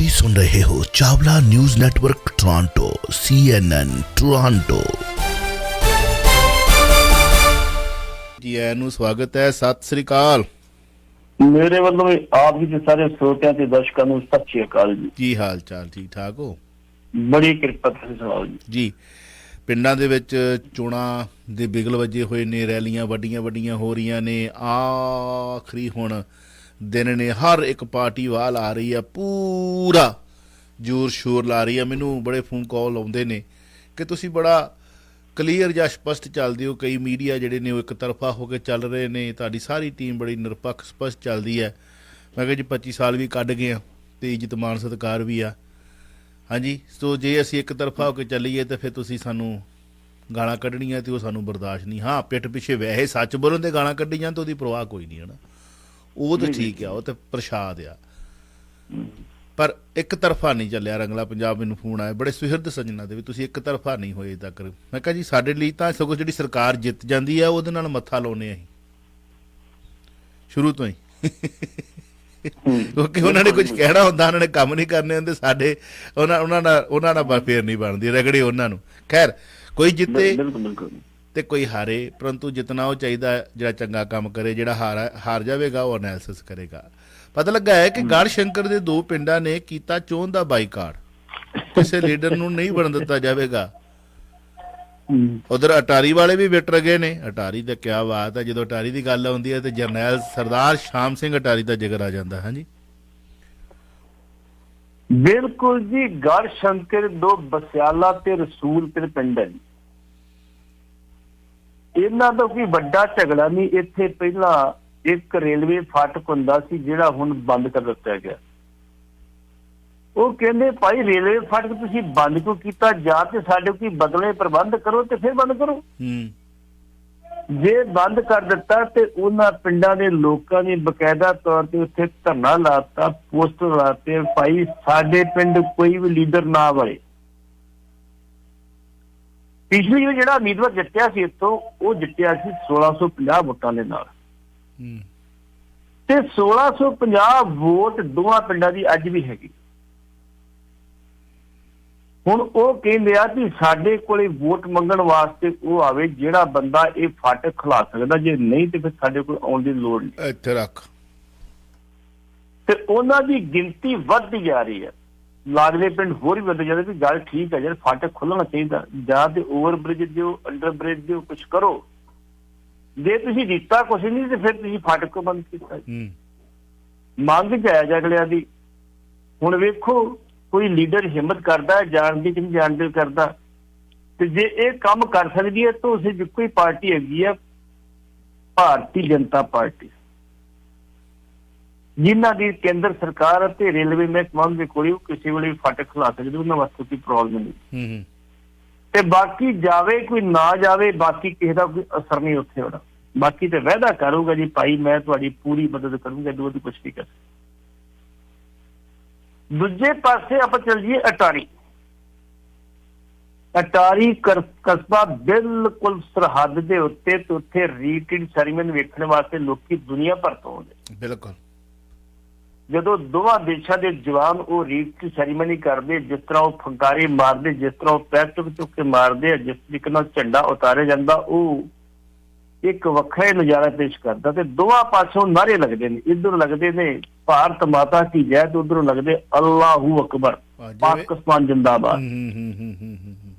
ਤੁਸੀਂ ਸੁਣ ਰਹੇ ਹੋ Chawla news network Toronto CNN Toronto. ਜੀ ਆਇਆਂ ਨੂੰ ਸਵਾਗਤ ਹੈ, ਸਤਿ ਸ੍ਰੀ ਅਕਾਲ। ਮੇਰੇ ਵੱਲੋਂ ਆਪ ਜੀ ਦੇ ਸਾਰੇ ਸਰੋਤਿਆਂ ਤੇ ਦਰਸ਼ਕਾਂ ਨੂੰ ਸਤਿ ਸ਼੍ਰੀ ਅਕਾਲ ਜੀ। ਕੀ ਹਾਲ ਚਾਲ, ਠੀਕ ਠਾਕ ਹੋ? ਬੜੀ ਕਿਰਪਾ ਤੁਸੀਂ ਸੁਣਾਓ ਜੀ। ਜੀ, ਪਿੰਡਾਂ ਦੇ ਵਿੱਚ ਚੋਣਾਂ ਦੇ ਬਿਗਲ ਵੱਜੇ ਹੋਏ ਨੇ, ਰੈਲੀਆਂ ਵੱਡੀਆਂ ਹੋ ਰਹੀਆਂ ਨੇ। ਆਖਰੀ ਹੁਣ ਦਿਨ ਨੇ, ਹਰ ਇੱਕ ਪਾਰਟੀ ਵਾਲ ਆ ਰਹੀ ਆ, ਪੂਰਾ ਜ਼ੋਰ ਸ਼ੋਰ ਲਾ ਰਹੀ ਆ। ਮੈਨੂੰ ਬੜੇ ਫੋਨ ਕਾਲ ਆਉਂਦੇ ਨੇ ਕਿ ਤੁਸੀਂ ਬੜਾ ਕਲੀਅਰ ਜਾਂ ਸਪਸ਼ਟ ਚੱਲਦੇ ਹੋ, ਕਈ ਮੀਡੀਆ ਜਿਹੜੇ ਨੇ ਉਹ ਇੱਕ ਤਰਫਾ ਹੋ ਕੇ ਚੱਲ ਰਹੇ ਨੇ, ਤੁਹਾਡੀ ਸਾਰੀ ਟੀਮ ਬੜੀ ਨਿਰਪੱਖ ਸਪਸ਼ਟ ਚੱਲਦੀ ਹੈ। ਮੈਂ ਕਿਹਾ ਜੀ 25 ਸਾਲ ਵੀ ਕੱਢ ਗਏ ਆ ਅਤੇ ਇੱਜ਼ਤ ਮਾਣ ਸਤਿਕਾਰ ਵੀ ਆ। ਹਾਂਜੀ, ਸੋ ਜੇ ਅਸੀਂ ਇੱਕ ਤਰਫਾ ਹੋ ਕੇ ਚੱਲੀਏ ਤਾਂ ਫਿਰ ਤੁਸੀਂ ਸਾਨੂੰ ਗਾਲਾਂ ਕੱਢਣੀਆਂ ਅਤੇ ਉਹ ਸਾਨੂੰ ਬਰਦਾਸ਼ਤ ਨਹੀਂ। ਹਾਂ, ਪਿੱਠ ਪਿੱਛੇ ਵੈਸੇ ਸੱਚ ਬੋਲਣ ਦੇ ਗਾਲਾਂ ਕੱਢੀ ਜਾਣ ਤਾਂ ਉਹਦੀ ਪਰਵਾਹ ਕੋਈ ਨਹੀਂ ਹੈ ਨਾ, ਉਹ ਤਾਂ ਠੀਕ ਆ, ਉਹ ਤਾਂ ਪ੍ਰਸ਼ਾਦ ਆ। ਪਰ ਇੱਕ ਤਰਫਾ ਨਹੀਂ ਚੱਲਿਆ ਰੰਗਲਾ ਪੰਜਾਬ। ਮੈਨੂੰ ਫੋਨ ਆਇਆ ਬੜੇ ਸੁਹਿਰਦ ਸੱਜਣਾ ਦੇ ਵੀ ਤੁਸੀਂ ਇੱਕ ਤਰਫਾ ਨਹੀਂ ਹੋਏ ਤੱਕ। ਮੈਂ ਕਿਹਾ ਜੀ ਸਾਡੇ ਲਈ ਤਾਂ ਸਗੋਂ ਜਿਹੜੀ ਸਰਕਾਰ ਜਿੱਤ ਜਾਂਦੀ ਆ ਉਹਦੇ ਨਾਲ ਮੱਥਾ ਲਾਉਂਦੇ ਅਸੀਂ ਸ਼ੁਰੂ ਤੋਂ ਹੀ ਕਿਉਂਕਿ ਉਹਨਾਂ ਨੇ ਕੁਝ ਕਹਿਣਾ ਹੁੰਦਾ, ਉਹਨਾਂ ਨੇ ਕੰਮ ਨਹੀਂ ਕਰਨੇ ਹੁੰਦੇ ਸਾਡੇ, ਉਹਨਾਂ ਨਾਲ ਫੇਰ ਨਹੀਂ ਬਣਦੀ ਰਗੜੇ ਉਹਨਾਂ ਨੂੰ। ਖੈਰ, ਕੋਈ ਜਿੱਤੇ ਤੇ ਕੋਈ ਹਾਰੇ, ਪਰੰਤੂ ਜਿੱਤਣਾ ਉਹ ਚਾਹੀਦਾ ਜਿਹੜਾ ਚੰਗਾ ਕੰਮ ਕਰੇ। ਜਿਹੜਾ ਹਾਰ ਜਾਵੇਗਾ ਉਹ ਅਨੈਲਿਸਿਸ ਕਰੇਗਾ। ਪਤਾ ਲੱਗਾ ਹੈ ਕਿ ਗੜ੍ਹ ਸ਼ੰਕਰ ਦੇ 2 ਪਿੰਡਾਂ ਨੇ ਕੀਤਾ ਚੋਣ ਦਾ ਬਾਈਕਾਟ, ਕਿਸੇ ਲੀਡਰ ਨੂੰ ਨਹੀਂ ਬਣਨ ਦਿੱਤਾ ਜਾਵੇਗਾ। ਉਧਰ ਅਟਾਰੀ ਵਾਲੇ ਵੀ ਵਿਟਰ ਗਏ ਨੇ। ਅਟਾਰੀ ਦਾ ਕਿਆ ਬਾਤ ਹੈ, ਜਦੋਂ ਅਟਾਰੀ ਦੀ ਗੱਲ ਆਉਂਦੀ ਹੈ ਤੇ ਜਰਨੈਲ ਸਰਦਾਰ ਸ਼ਾਮ ਸਿੰਘ ਅਟਾਰੀ ਦਾ ਜ਼ਿਕਰ ਆ ਜਾਂਦਾ। ਹਾਂਜੀ ਬਿਲਕੁਲ ਜੀ। ਗੜ੍ਹ ਸ਼ੰਕਰ 2 ਬਸਿਆਲਾ ਤੇ ਰਸੂਲਪੁਰ ਪਿੰਡ ਹੈ। ਇਹਨਾਂ ਦਾ ਕੋਈ ਵੱਡਾ ਝਗੜਾ ਨਹੀਂ। ਇੱਥੇ ਪਹਿਲਾਂ ਇੱਕ ਰੇਲਵੇ ਫਾਟਕ ਹੁੰਦਾ ਸੀ ਜਿਹੜਾ ਹੁਣ ਬੰਦ ਕਰ ਦਿੱਤਾ ਗਿਆ। ਉਹ ਕਹਿੰਦੇ ਭਾਈ ਰੇਲਵੇ ਫਾਟਕ ਤੁਸੀਂ ਬੰਦ ਕਿਉਂ ਕੀਤਾ, ਜਾਂ ਤੇ ਸਾਡੇ ਕੋਈ ਬਦਲੇ ਪ੍ਰਬੰਧ ਕਰੋ ਤੇ ਫਿਰ ਬੰਦ ਕਰੋ। ਜੇ ਬੰਦ ਕਰ ਦਿੱਤਾ ਤੇ ਉਹਨਾਂ ਪਿੰਡਾਂ ਦੇ ਲੋਕਾਂ ਨੇ ਬਕਾਇਦਾ ਤੌਰ ਤੇ ਉੱਥੇ ਧਰਨਾ ਲਾਤਾ, ਪੋਸਟਰ ਲਾਤੇ, ਭਾਈ ਸਾਡੇ ਪਿੰਡ ਕੋਈ ਵੀ ਲੀਡਰ ਨਾ ਵੜੇ। ਪਿਛਲੀ ਵਾਰ ਜਿਹੜਾ ਉਮੀਦਵਾਰ ਜਿੱਤਿਆ ਸੀ ਇੱਥੋਂ, ਉਹ ਜਿੱਤਿਆ ਸੀ 1650 ਵੋਟਾਂ ਦੇ ਨਾਲ, ਤੇ 1650 ਵੋਟ ਦੋਵਾਂ ਪਿੰਡਾਂ ਦੀ ਅੱਜ ਵੀ ਹੈਗੀ। ਹੁਣ ਉਹ ਕਹਿੰਦੇ ਆ ਕਿ ਸਾਡੇ ਕੋਲੇ ਵੋਟ ਮੰਗਣ ਵਾਸਤੇ ਉਹ ਆਵੇ ਜਿਹੜਾ ਬੰਦਾ ਇਹ ਫਾਟਕ ਖਿਲਾ ਸਕਦਾ, ਜੇ ਨਹੀਂ ਤੇ ਫਿਰ ਸਾਡੇ ਕੋਲ ਆਉਣ ਦੀ ਲੋੜ ਨਹੀਂ। ਇੱਥੇ ਰੱਖ। ਤੇ ਉਹਨਾਂ ਦੀ ਗਿਣਤੀ ਵੱਧਦੀ ਜਾ ਰਹੀ ਹੈ। ਲਾਗਲੇ ਪਿੰਡ ਹੋਰ ਵੀ ਵੱਧ ਜਾਂਦੇ ਵੀ ਗੱਲ ਠੀਕ ਹੈ ਯਾਰ, ਫਾਟਕ ਖੁੱਲ੍ਹਣਾ ਚਾਹੀਦਾ, ਜਾਂ ਤੇ ਓਵਰ ਬ੍ਰਿਜ ਦਿਓ, ਅੰਡਰ ਬ੍ਰਿਜ ਦਿਓ, ਕੁਛ ਕਰੋ। ਜੇ ਤੁਸੀਂ ਦਿੱਤਾ ਕੁਛ ਨਹੀਂ ਤੇ ਫਿਰ ਤੁਸੀਂ ਫਾਟਕ ਕੋ ਬੰਦ ਕੀਤਾ। ਮੰਗ ਜਾਇਜ਼ ਅਗਲਿਆਂ ਦੀ। ਹੁਣ ਵੇਖੋ ਕੋਈ ਲੀਡਰ ਹਿੰਮਤ ਕਰਦਾ ਜਾਣਦੀ ਕਿ ਨਹੀਂ ਜਾਣਦੇ ਕਰਦਾ, ਤੇ ਜੇ ਇਹ ਕੰਮ ਕਰ ਸਕਦੀ ਹੈ ਤਾਂ ਉਸੇ ਇੱਕੋ ਹੀ ਪਾਰਟੀ ਹੈਗੀ ਆ, ਭਾਰਤੀ ਜਨਤਾ ਪਾਰਟੀ, ਜਿਨ੍ਹਾਂ ਦੀ ਕੇਂਦਰ ਸਰਕਾਰ ਅਤੇ ਰੇਲਵੇ ਮਹਿਕਮਾ ਦੇ ਕੋਲ ਕਿਸੇ ਵੇਲੇ ਫਾਟਕ ਖਿਲਾ ਸਕਦੇ, ਉਹਨਾਂ ਵਾਸਤੇ ਕੋਈ ਪ੍ਰੋਬਲਮ ਨਹੀਂ। ਤੇ ਬਾਕੀ ਜਾਵੇ ਕੋਈ ਨਾ ਜਾਵੇ, ਬਾਕੀ ਕਿਸੇ ਦਾ ਕੋਈ ਅਸਰ ਨਹੀਂ ਉੱਥੇ ਹੋਣਾ। ਬਾਕੀ ਤੇ ਵਾਅਦਾ ਕਰੂਗਾ ਜੀ ਭਾਈ ਮੈਂ ਤੁਹਾਡੀ ਪੂਰੀ ਮਦਦ ਕਰੂੰਗਾ, ਦੂਰ ਦੀ ਕੁਛ ਨਹੀਂ ਕਰ। ਦੂਜੇ ਪਾਸੇ ਆਪਾਂ ਚੱਲ ਜਾਈਏ ਅਟਾਰੀ। ਅਟਾਰੀ ਕਸਬਾ ਬਿਲਕੁਲ ਸਰਹੱਦ ਦੇ ਉੱਤੇ, ਤੇ ਉੱਥੇ ਰੀਟਿੰਗ ਸੈਰੀਮਨੀ ਵੇਖਣ ਵਾਸਤੇ ਲੋਕੀ ਦੁਨੀਆ ਭਰ ਤੋਂ ਆਉਂਦੇ। ਬਿਲਕੁਲ। ਜਦੋਂ ਦੋਵਾਂ ਦੇਸ਼ਾਂ ਦੇ ਜਵਾਨ ਉਹ ਰੀਟਿੰਗ ਸੈਰੀਮਨੀ ਕਰਦੇ, ਜਿਸ ਤਰ੍ਹਾਂ ਉਹ ਫੰਕਾਰੇ ਮਾਰਦੇ, ਜਿਸ ਤਰ੍ਹਾਂ ਉਹ ਪੈਰ ਚੁੱਕ ਕੇ ਮਾਰਦੇ ਆ, ਜਿਸ ਤਰੀਕੇ ਨਾਲ ਝੰਡਾ ਉਤਾਰਿਆ ਜਾਂਦਾ, ਉਹ ਇੱਕ ਵੱਖਰਾ ਨਜ਼ਾਰਾ ਪੇਸ਼ ਕਰਦਾ। ਤੇ ਦੋਵਾਂ ਪਾਸੋਂ ਨਾਅਰੇ ਲੱਗਦੇ ਨੇ। ਇੱਧਰ ਲੱਗਦੇ ਨੇ ਭਾਰਤ ਮਾਤਾ ਕੀ ਜੈ, ਤੇ ਉੱਧਰੋਂ ਲੱਗਦੇ ਅੱਲਾਹੂ ਅਕਬਰ, ਪਾਕਿਸਤਾਨ ਜਿੰਦਾਬਾਦ।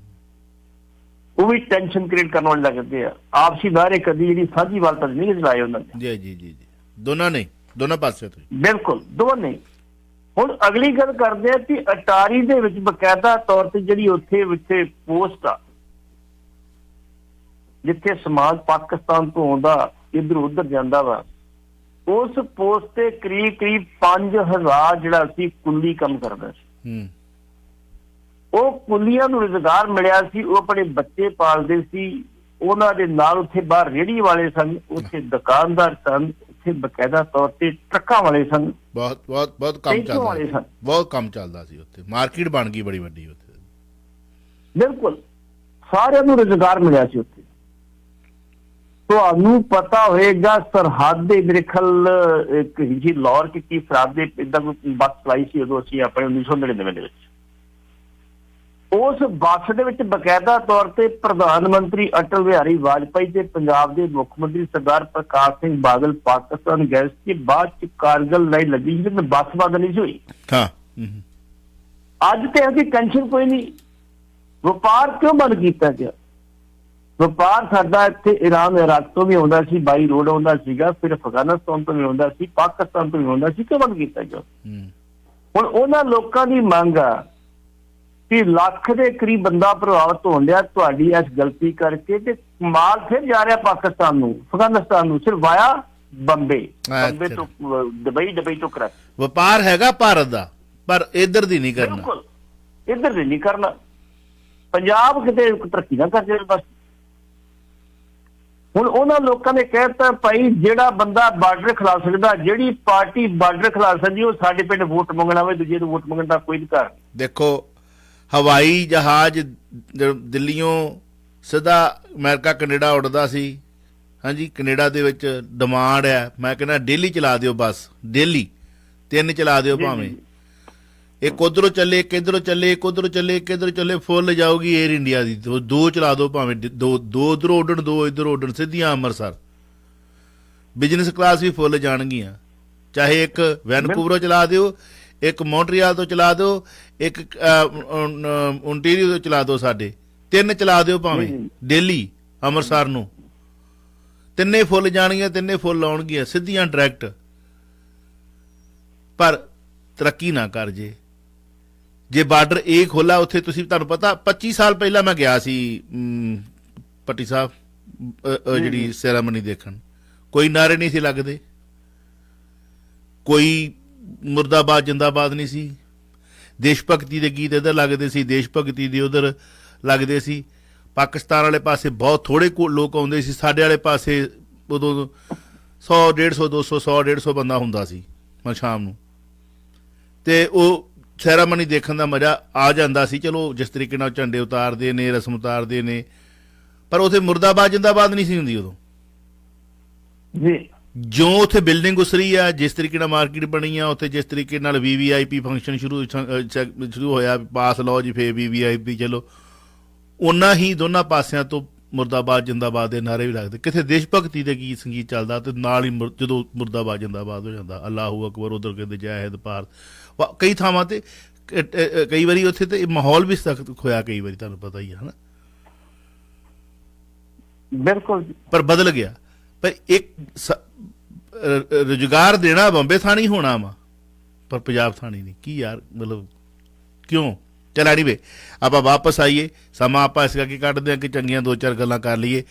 ਉਹ ਵੀ ਟੈਨਸ਼ਨ ਕ੍ਰੀਏਟ ਕਰਨ ਵਾਲੇ ਲੱਗਦੇ ਆ। ਆਪਸੀ ਨਾਅਰੇ ਕਦੀ ਜਿਹੜੀ ਸਾਂਝੀ ਵਾਲਤਾ ਨਹੀਂ ਚਲਾਏ ਉਹਨਾਂ ਨੇ। ਜੀ ਦੋਨਾਂ ਨੇ, ਦੋਨਾਂ ਪਾਸੇ ਤੋਂ। ਬਿਲਕੁਲ, ਦੋਨੇ। ਹੁਣ ਅਗਲੀ ਗੱਲ ਕਰਦੇ ਆ ਕਿ ਅਟਾਰੀ ਦੇ ਵਿੱਚ ਬਕਾਇਦਾ ਤੌਰ ਤੇ ਜਿਹੜੀ ਉੱਥੇ ਪੋਸਟ ਆ, ਜਿੱਥੇ ਸਮਾਜ ਪਾਕਿਸਤਾਨ ਤੋਂ ਆਉਂਦਾ ਇੱਧਰ ਉੱਧਰ ਜਾਂਦਾ ਵਾ, ਉਸ ਪੋਸਟ ਤੇ ਕਰੀਬ 5000 ਜਿਹੜਾ ਸੀ ਕੁੱਲੀ ਕੰਮ ਕਰਦਾ ਸੀ। ਉਹ ਕੁੱਲੀਆਂ ਨੂੰ ਰੁਜ਼ਗਾਰ ਮਿਲਿਆ ਸੀ, ਉਹ ਆਪਣੇ ਬੱਚੇ ਪਾਲਦੇ ਸੀ। ਉਹਨਾਂ ਦੇ ਨਾਲ ਉੱਥੇ ਬਾਹਰ ਰੇਹੜੀ ਵਾਲੇ ਸਨ, ਉੱਥੇ ਦੁਕਾਨਦਾਰ ਸਨ, ਉੱਥੇ ਬਕਾਇਦਾ ਤੌਰ ਤੇ ਟਰੱਕਾਂ ਵਾਲੇ ਸਨ। ਬਹੁਤ ਕੰਮ ਚੱਲਦਾ, ਬਹੁਤ ਕੰਮ ਚੱਲਦਾ ਸੀ ਉੱਥੇ। ਮਾਰਕੀਟ ਬਣ ਗਈ ਬੜੀ ਵੱਡੀ ਉੱਥੇ। ਬਿਲਕੁਲ, ਸਾਰਿਆਂ ਨੂੰ ਰੁਜ਼ਗਾਰ ਮਿਲਿਆ ਸੀ ਉੱਥੇ। ਤੁਹਾਨੂੰ ਪਤਾ ਹੋਏਗਾ ਸਰਹੱਦ ਦੇ ਮੇਰੇ ਖਿਆਲ ਇੱਕ ਜੀ ਲਾਹੌਰ ਕੀ ਸਰਹੱਦ ਦੇ ਇਦਾਂ ਕੋਈ ਬੱਸ ਚਲਾਈ ਸੀ ਉਦੋਂ ਅਸੀਂ ਆਪਣੇ 1999 ਦੇ ਵਿੱਚ। ਉਸ ਬੱਸ ਦੇ ਵਿੱਚ ਬਕਾਇਦਾ ਤੌਰ ਤੇ ਪ੍ਰਧਾਨ ਮੰਤਰੀ ਅਟਲ ਬਿਹਾਰੀ ਵਾਜਪਾਈ ਤੇ ਪੰਜਾਬ ਦੇ ਮੁੱਖ ਮੰਤਰੀ ਸਰਦਾਰ ਪ੍ਰਕਾਸ਼ ਸਿੰਘ ਬਾਦਲ ਪਾਕਿਸਤਾਨ ਗਏ ਸੀ। ਬਾਅਦ ਚ ਕਾਰਗਲ ਲੜਾਈ ਲੱਗੀ ਸੀ, ਬੱਸ ਬੰਦ ਨਹੀਂ ਸੀ ਹੋਈ। ਹਾਂ, ਅੱਜ ਤੇ ਇਹਦੀ ਟੈਨਸ਼ਨ ਕੋਈ ਨਹੀਂ। ਵਪਾਰ ਕਿਉਂ ਬੰਦ ਕੀਤਾ ਗਿਆ? ਵਪਾਰ ਸਾਡਾ ਇੱਥੇ ਈਰਾਨ ਇਰਾਕ ਤੋਂ ਵੀ ਆਉਂਦਾ ਸੀ, ਬਾਈ ਰੋਡ ਆਉਂਦਾ ਸੀਗਾ, ਫਿਰ ਅਫਗਾਨਿਸਤਾਨ ਤੋਂ ਵੀ ਆਉਂਦਾ ਸੀ, ਪਾਕਿਸਤਾਨ ਤੋਂ ਵੀ ਆਉਂਦਾ ਸੀ। ਕਿਉਂ ਬੰਦ ਕੀਤਾ ਗਿਆ? ਹੁਣ ਉਹਨਾਂ ਲੋਕਾਂ ਦੀ ਮੰਗ ਆ ਕਿ ਲੱਖ ਦੇ ਕਰੀਬ ਬੰਦਾ ਪ੍ਰਭਾਵਿਤ ਹੋਣ ਡਿਆ ਤੁਹਾਡੀ ਇਸ ਗਲਤੀ ਕਰਕੇ, ਤੇ ਮਾਲ ਫਿਰ ਜਾ ਰਿਹਾ ਪਾਕਿਸਤਾਨ ਨੂੰ, ਅਫਗਾਨਿਸਤਾਨ ਨੂੰ, ਸਿਰਫ ਵਾਇਆ ਬੰਬੇ ਤੋਂ ਦੁਬਈ ਤੋਂ ਕਰਾਚੀ। ਵਪਾਰ ਹੈਗਾ ਭਾਰਤ ਦਾ, ਪਰ ਇੱਧਰ ਦੀ ਨਹੀਂ ਕਰਨਾ। ਬਿਲਕੁਲ ਇੱਧਰ ਦੀ ਨਹੀਂ ਕਰਨਾ। ਪੰਜਾਬ ਕਿਤੇ ਤਰੱਕੀ ਨਾ ਕਰ ਜਾਵੇ ਬਸ। ਹੁਣ ਉਹਨਾਂ ਲੋਕਾਂ ਨੇ ਕਹਿਤਾ ਭਾਈ ਜਿਹੜਾ ਬੰਦਾ ਬਾਰਡਰ ਖਿਲਾ ਸਕਦਾ, ਜਿਹੜੀ ਪਾਰਟੀ ਬਾਰਡਰ ਖਿਲਾ ਸਕਦੀ, ਉਹ ਸਾਡੇ ਪਿੰਡ ਵੋਟ ਮੰਗਣਾ ਹੋਵੇ, ਦੂਜੇ ਨੂੰ ਵੋਟ ਮੰਗਣ ਦਾ ਕੋਈ ਅਧਿਕਾਰ ਨਹੀਂ। ਦੇਖੋ ਹਵਾਈ ਜਹਾਜ਼ ਦਿੱਲੀੋਂ ਸਿੱਧਾ ਅਮਰੀਕਾ ਕੈਨੇਡਾ ਉੱਡਦਾ ਸੀ। ਹਾਂਜੀ, ਕੈਨੇਡਾ ਦੇ ਵਿੱਚ ਡਿਮਾਂਡ ਹੈ, ਮੈਂ ਕਹਿੰਦਾ ਡੇਲੀ ਚਲਾ ਦਿਓ ਬੱਸ, ਡੇਲੀ 3 ਚਲਾ ਦਿਓ ਭਾਵੇਂ। ਇੱਕ ਉਧਰੋਂ ਚੱਲੇ, ਇੱਕ ਇੱਧਰੋਂ ਚੱਲੇ, ਇੱਕ ਉਧਰੋਂ ਚੱਲੇ, ਇੱਕ ਇੱਧਰੋਂ ਚੱਲੇ, ਫੁੱਲ ਜਾਊਗੀ ਏਅਰ ਇੰਡੀਆ ਦੀ। 2 ਚਲਾ ਦਿਓ ਭਾਵੇਂ, 2 ਉਧਰੋਂ ਉੱਡਣ, 2 ਇੱਧਰੋਂ ਉੱਡਣ, ਸਿੱਧੀਆਂ ਅੰਮ੍ਰਿਤਸਰ। ਬਿਜ਼ਨਸ ਕਲਾਸ ਵੀ ਫੁੱਲ ਜਾਣਗੀਆਂ। ਚਾਹੇ ਇੱਕ ਵੈਨਕੂਵਰੋਂ ਚਲਾ ਦਿਓ, ਇੱਕ ਮੌਂਟਰੀਆਲ ਤੋਂ ਚਲਾ ਦਿਓ, ਇੱਕ ਓਨਟਾਰੀਓ ਤੋਂ ਚਲਾ ਦਿਓ, ਸਾਡੇ 3 ਚਲਾ ਦਿਓ ਭਾਵੇਂ ਡੇਲੀ ਅੰਮ੍ਰਿਤਸਰ ਨੂੰ। ਤਿੰਨੇ ਫੁੱਲ ਜਾਣਗੀਆਂ, ਤਿੰਨੇ ਫੁੱਲ ਆਉਣਗੀਆਂ, ਸਿੱਧੀਆਂ ਡਾਇਰੈਕਟ। ਪਰ ਤਰੱਕੀ ਨਾ ਕਰ ਜੇ ਬਾਰਡਰ ਇਹ ਖੋਲਾ ਉੱਥੇ। ਤੁਸੀਂ ਤੁਹਾਨੂੰ ਪਤਾ 25 ਸਾਲ ਪਹਿਲਾਂ ਮੈਂ ਗਿਆ ਸੀ ਪੱਟੀ ਸਾਹਿਬ ਜਿਹੜੀ ਸੈਰਾਮਨੀ ਦੇਖਣ। ਕੋਈ ਨਾਰੇ ਨਹੀਂ ਸੀ ਲੱਗਦੇ, ਕੋਈ ਮੁਰਦਾਬਾਦ ਜਿੰਦਾਬਾਦ ਨਹੀਂ ਸੀ। ਦੇਸ਼ ਭਗਤੀ ਦੇ ਗੀਤ ਇੱਧਰ ਲੱਗਦੇ ਸੀ, ਦੇਸ਼ ਭਗਤੀ ਦੇ ਉਧਰ ਲੱਗਦੇ ਸੀ। ਪਾਕਿਸਤਾਨ ਵਾਲੇ ਪਾਸੇ ਬਹੁਤ ਥੋੜੇ ਲੋਕ ਆਉਂਦੇ ਸੀ, ਸਾਡੇ ਵਾਲੇ ਪਾਸੇ ਉਦੋਂ 100 150 200 100 150 ਬੰਦਾ ਹੁੰਦਾ ਸੀ ਸ਼ਾਮ ਨੂੰ। ਤੇ ਉਹ ਸੈਰਾਮਨੀ ਦੇਖਣ ਦਾ ਮਜ਼ਾ ਆ ਜਾਂਦਾ ਸੀ। ਚਲੋ ਜਿਸ ਤਰੀਕੇ ਨਾਲ ਝੰਡੇ ਉਤਾਰਦੇ ਨੇ, ਰਸਮ ਉਤਾਰਦੇ ਨੇ, ਪਰ ਉੱਥੇ ਮੁਰਦਾਬਾਦ ਜਿੰਦਾਬਾਦ ਨਹੀਂ ਸੀ ਹੁੰਦੀ ਉਦੋਂ ਜੀ। ਜੋ ਉੱਥੇ ਬਿਲਡਿੰਗ ਉਸਰੀ ਆ, ਜਿਸ ਤਰੀਕੇ ਨਾਲ ਮਾਰਕੀਟ ਬਣੀ ਆ ਉੱਥੇ, ਜਿਸ ਤਰੀਕੇ ਨਾਲ VVIP ਫੰਕਸ਼ਨ ਸ਼ੁਰੂ ਹੋਇਆ, ਪਾਸ ਲਓ ਜੀ, ਫੇਰ VVIP ਚਲੋ, ਓਨਾ ਹੀ ਦੋਨਾਂ ਪਾਸਿਆਂ ਤੋਂ ਮੁਰਦਾਬਾਦ ਜਿੰਦਾਬਾਦ ਦੇ ਨਾਰੇ ਵੀ ਲੱਗਦੇ। ਕਿਤੇ ਦੇਸ਼ ਭਗਤੀ ਦੇ ਗੀਤ ਸੰਗੀਤ ਚੱਲਦਾ ਤੇ ਨਾਲ ਹੀ ਜਦੋਂ ਮੁਰਦਾਬਾਦ ਜਿੰਦਾਬਾਦ ਹੋ ਜਾਂਦਾ, ਅੱਲਾਹੂ ਅਕਬਰ, ਉਧਰ ਕਹਿੰਦੇ ਜੈ ਹਿੰਦ ਭਾਰਤ। ਕਈ ਥਾਵਾਂ ਤੇ ਕਈ ਵਾਰੀ ਉੱਥੇ ਤੇ ਮਾਹੌਲ ਵੀ ਸਖਤ ਹੋਇਆ, ਕਈ ਵਾਰੀ ਤੁਹਾਨੂੰ ਪਤਾ ਹੀ ਹੈ ਨਾ। ਬਿਲਕੁਲ, ਪਰ ਬਦਲ ਗਿਆ। ਪਰ ਇੱਕ ਰੁਜ਼ਗਾਰ ਦੇਣਾ ਬੰਬੇ ਥਾਣੀ ਹੋਣਾ ਵਾ, ਪਰ ਪੰਜਾਬ ਥਾਣੀ ਨਹੀਂ। ਕੀ ਯਾਰ, ਮਤਲਬ ਕਿਉਂ? ਚੱਲ ਐਨੀਵੇ ਆਪਾਂ ਵਾਪਸ ਆਈਏ। ਸਮਾਂ ਆਪਾਂ ਇਸ ਕਰਕੇ ਕੱਢਦੇ ਹਾਂ ਕਿ ਚੰਗੀਆਂ 2-4 ਗੱਲਾਂ ਕਰ ਲਈਏ।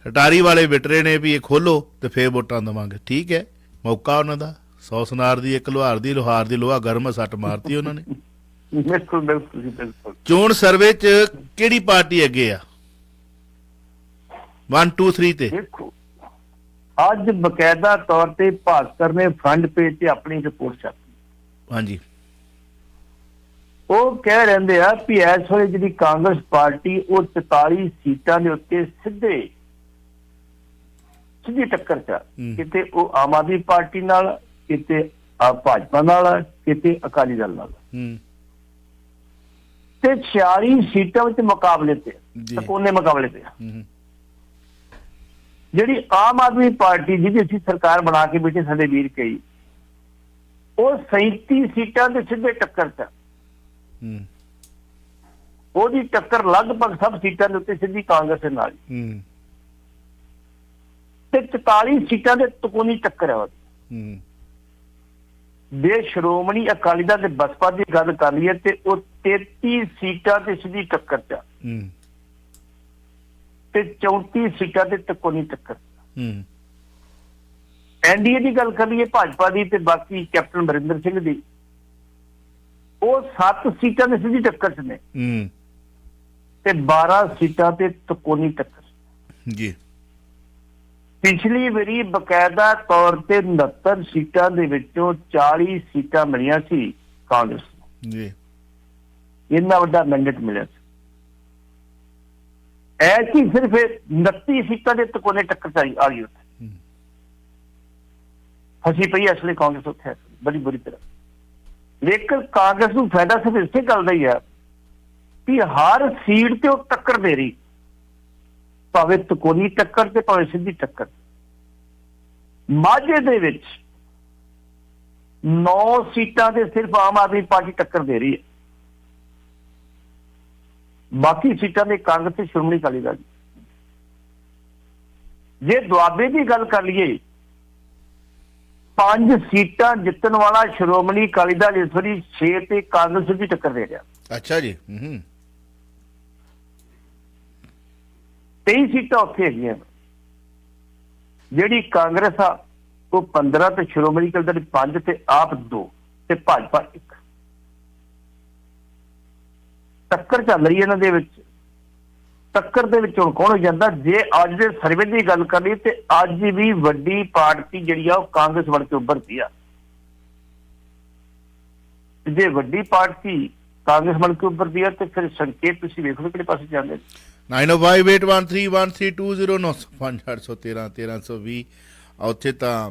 ਅਟਾਰੀ ਵਾਲੇ ਵਿਟਰੇ ਨੇ ਵੀ ਇਹ ਖੋਲੋ ਤੇ ਫੇਰ ਵੋਟਾਂ ਦੇਵਾਂਗੇ। ਠੀਕ ਹੈ, ਮੌਕਾ ਉਹਨਾਂ ਦਾ। 100 ਸੁਨਾਰ ਦੀ, ਇੱਕ ਲੋਹਾਰ ਦੀ ਲੋਹਾ ਗਰਮ ਸੱਟ ਮਾਰਤੀ ਉਹਨਾਂ ਨੇ। ਬਿਲਕੁਲ ਬਿਲਕੁਲ ਜੀ, ਬਿਲਕੁਲ। ਚੋਣ ਸਰਵੇ ਚ ਕਿਹੜੀ ਪਾਰਟੀ ਅੱਗੇ ਆ 1 2 3 ਤੇ? ਦੇਖੋ ਅੱਜ ਬਕਾਇਦਾ ਤੌਰ ਤੇ ਭਾਸਕਰ ਨੇ ਫਰੰਟ ਪੇਜ ਤੇ ਆਪਣੀ ਰਿਪੋਰਟ ਛਾਪੀ। ਹਾਂਜੀ, ਉਹ ਕਹਿ ਰਹਿੰਦੇ ਆ ਵੀ ਇਸ ਵੇਲੇ ਜਿਹੜੀ ਕਾਂਗਰਸ ਪਾਰਟੀ ਉਹ 44 ਸੀਟਾਂ ਦੇ ਉੱਤੇ ਸਿੱਧੀ ਟੱਕਰ ਚ। ਕਿਤੇ ਉਹ ਆਮ ਆਦਮੀ ਪਾਰਟੀ ਨਾਲ, ਕਿਤੇ ਭਾਜਪਾ ਨਾਲ, ਕਿਤੇ ਅਕਾਲੀ ਦਲ ਨਾਲ। ਤੇ 46 ਸੀਟਾਂ ਵਿੱਚ ਮੁਕਾਬਲੇ ਤੇ, ਕੋਨੇ ਮੁਕਾਬਲੇ ਤੇ। ਜਿਹੜੀ ਆਮ ਆਦਮੀ ਪਾਰਟੀ ਜਿਹਦੀ ਅਸੀਂ ਸਰਕਾਰ ਬਣਾ ਕੇ ਬੈਠੇ ਸਾਡੇ ਵੀਰ ਕਈ, ਉਹ 37 ਸੀਟਾਂ ਦੇ ਸਿੱਧੇ ਟੱਕਰ ਚ। ਉਹਦੀ ਟੱਕਰ ਲਗਭਗ ਸਭ ਸੀਟਾਂ ਦੇ ਉੱਤੇ ਸਿੱਧੀ ਕਾਂਗਰਸ ਦੇ ਨਾਲ। ਤੇ 44 ਸੀਟਾਂ ਦੇ ਤਕੋਨੀ ਟੱਕਰ ਹੈ ਉਹਦੀ। ਜੇ ਸ਼੍ਰੋਮਣੀ ਅਕਾਲੀ ਦਲ ਤੇ ਬਸਪਾ ਦੀ ਗੱਲ ਕਰ ਲਈਏ ਤੇ ਉਹ 33 ਸੀਟਾਂ ਤੇ ਸਿੱਧੀ ਟੱਕਰ ਚ ਤੇ 34 ਸੀਟਾਂ ਤੇ ਤਕੋਨੀ ਟੱਕਰ। NDA ਦੀ ਗੱਲ ਕਰ ਲਈਏ ਭਾਜਪਾ ਦੀ ਤੇ ਬਾਕੀ ਕੈਪਟਨ ਅਮਰਿੰਦਰ ਸਿੰਘ ਦੀ, ਉਹ 7 ਸੀਟਾਂ ਦੇ ਸਿੱਧੀ ਟੱਕਰ ਚ ਨੇ ਤੇ 12 ਸੀਟਾਂ ਤੇ ਤਕੋਨੀ ਟੱਕਰ ਜੀ। ਪਿਛਲੀ ਵਾਰੀ ਬਕਾਇਦਾ ਤੌਰ ਤੇ 69 ਸੀਟਾਂ ਦੇ ਵਿੱਚੋਂ 40 ਸੀਟਾਂ ਮਿਲੀਆਂ ਸੀ ਕਾਂਗਰਸ ਨੂੰ ਜੀ। ਇੰਨਾ ਵੱਡਾ ਮੈਂਡੇਟ ਮਿਲਿਆ ਸੀ। ਐਤਕੀ ਸਿਰਫ 29 ਸੀਟਾਂ ਦੇ ਤਕੋਨੇ ਟੱਕਰ ਚਾਈ ਆ ਗਈ ਉੱਥੇ। ਫਸੀ ਪਈ ਅਸਲੀ ਕਾਂਗਰਸ ਉੱਥੇ ਬੜੀ ਬੁਰੀ ਤਰ੍ਹਾਂ। ਲੇਕਿਨ ਕਾਂਗਰਸ ਨੂੰ ਫਾਇਦਾ ਸਿਰਫ ਇਸੇ ਗੱਲ ਦਾ ਹੀ ਹੈ ਕਿ ਹਰ ਸੀਟ ਤੇ ਉਹ ਟੱਕਰ ਦੇ ਰਹੀ, ਭਾਵੇਂ ਤਕੋਨੀ ਟੱਕਰ ਤੇ ਭਾਵੇਂ ਸਿੱਧੀ ਟੱਕਰ। ਮਾਝੇ ਦੇ ਵਿੱਚ 9 ਸੀਟਾਂ ਤੇ ਸਿਰਫ ਆਮ ਆਦਮੀ ਪਾਰਟੀ ਟੱਕਰ ਦੇ ਰਹੀ ਹੈ, ਬਾਕੀ ਸੀਟਾਂ ਦੇ ਕਾਂਗਰਸ ਤੇ ਸ਼੍ਰੋਮਣੀ ਅਕਾਲੀ ਦਲ। ਜੇ ਦੁਆਬੇ ਦੀ ਗੱਲ ਕਰ ਲਈਏ, 5 ਸੀਟਾਂ ਜਿੱਤਣ ਵਾਲਾ ਸ਼੍ਰੋਮਣੀ ਅਕਾਲੀ ਦਲ ਇਸ ਵਾਰੀ 6 ਤੇ ਕਾਂਗਰਸ ਦੀ ਟੱਕਰ ਦੇ ਰਿਹਾ। ਅੱਛਾ ਜੀ। 23 ਸੀਟਾਂ ਉੱਥੇ ਹੈਗੀਆਂ, ਜਿਹੜੀ ਕਾਂਗਰਸ ਆ ਉਹ 15 ਤੇ ਸ਼੍ਰੋਮਣੀ ਅਕਾਲੀ ਦਲ 5 ਤੇ ਆਪ 2 ਤੇ ਭਾਜਪਾ 1। ਟੱਕਰ ਚੱਲ ਰਹੀ ਹੈ ਇਹਨਾਂ ਦੇ ਵਿੱਚ। ਟੱਕਰ ਦੇ ਵਿੱਚ ਹੁਣ ਕੌਣ ਹੋ ਜਾਂਦਾ? ਜੇ ਅੱਜ ਦੇ ਸਰਵੇ ਦੀ ਗੱਲ ਕਰੀਏ ਤੇ ਅੱਜ ਵੀ ਵੱਡੀ ਪਾਰਟੀ ਜਿਹੜੀ ਆ ਉਹ ਕਾਂਗਰਸ ਬਣ ਕੇ ਉੱਭਰਦੀ ਆ। ਜੇ ਵੱਡੀ ਪਾਰਟੀ ਕਾਂਗਰਸ ਬਣ ਕੇ ਉੱਭਰਦੀ ਆ ਤੇ ਫਿਰ ਸੰਕੇਤ ਤੁਸੀਂ ਵੇਖ ਲਓ ਕਿਹੜੇ ਪਾਸੇ ਜਾਂਦੇ। 90581320 ਉੱਥੇ ਤਾਂ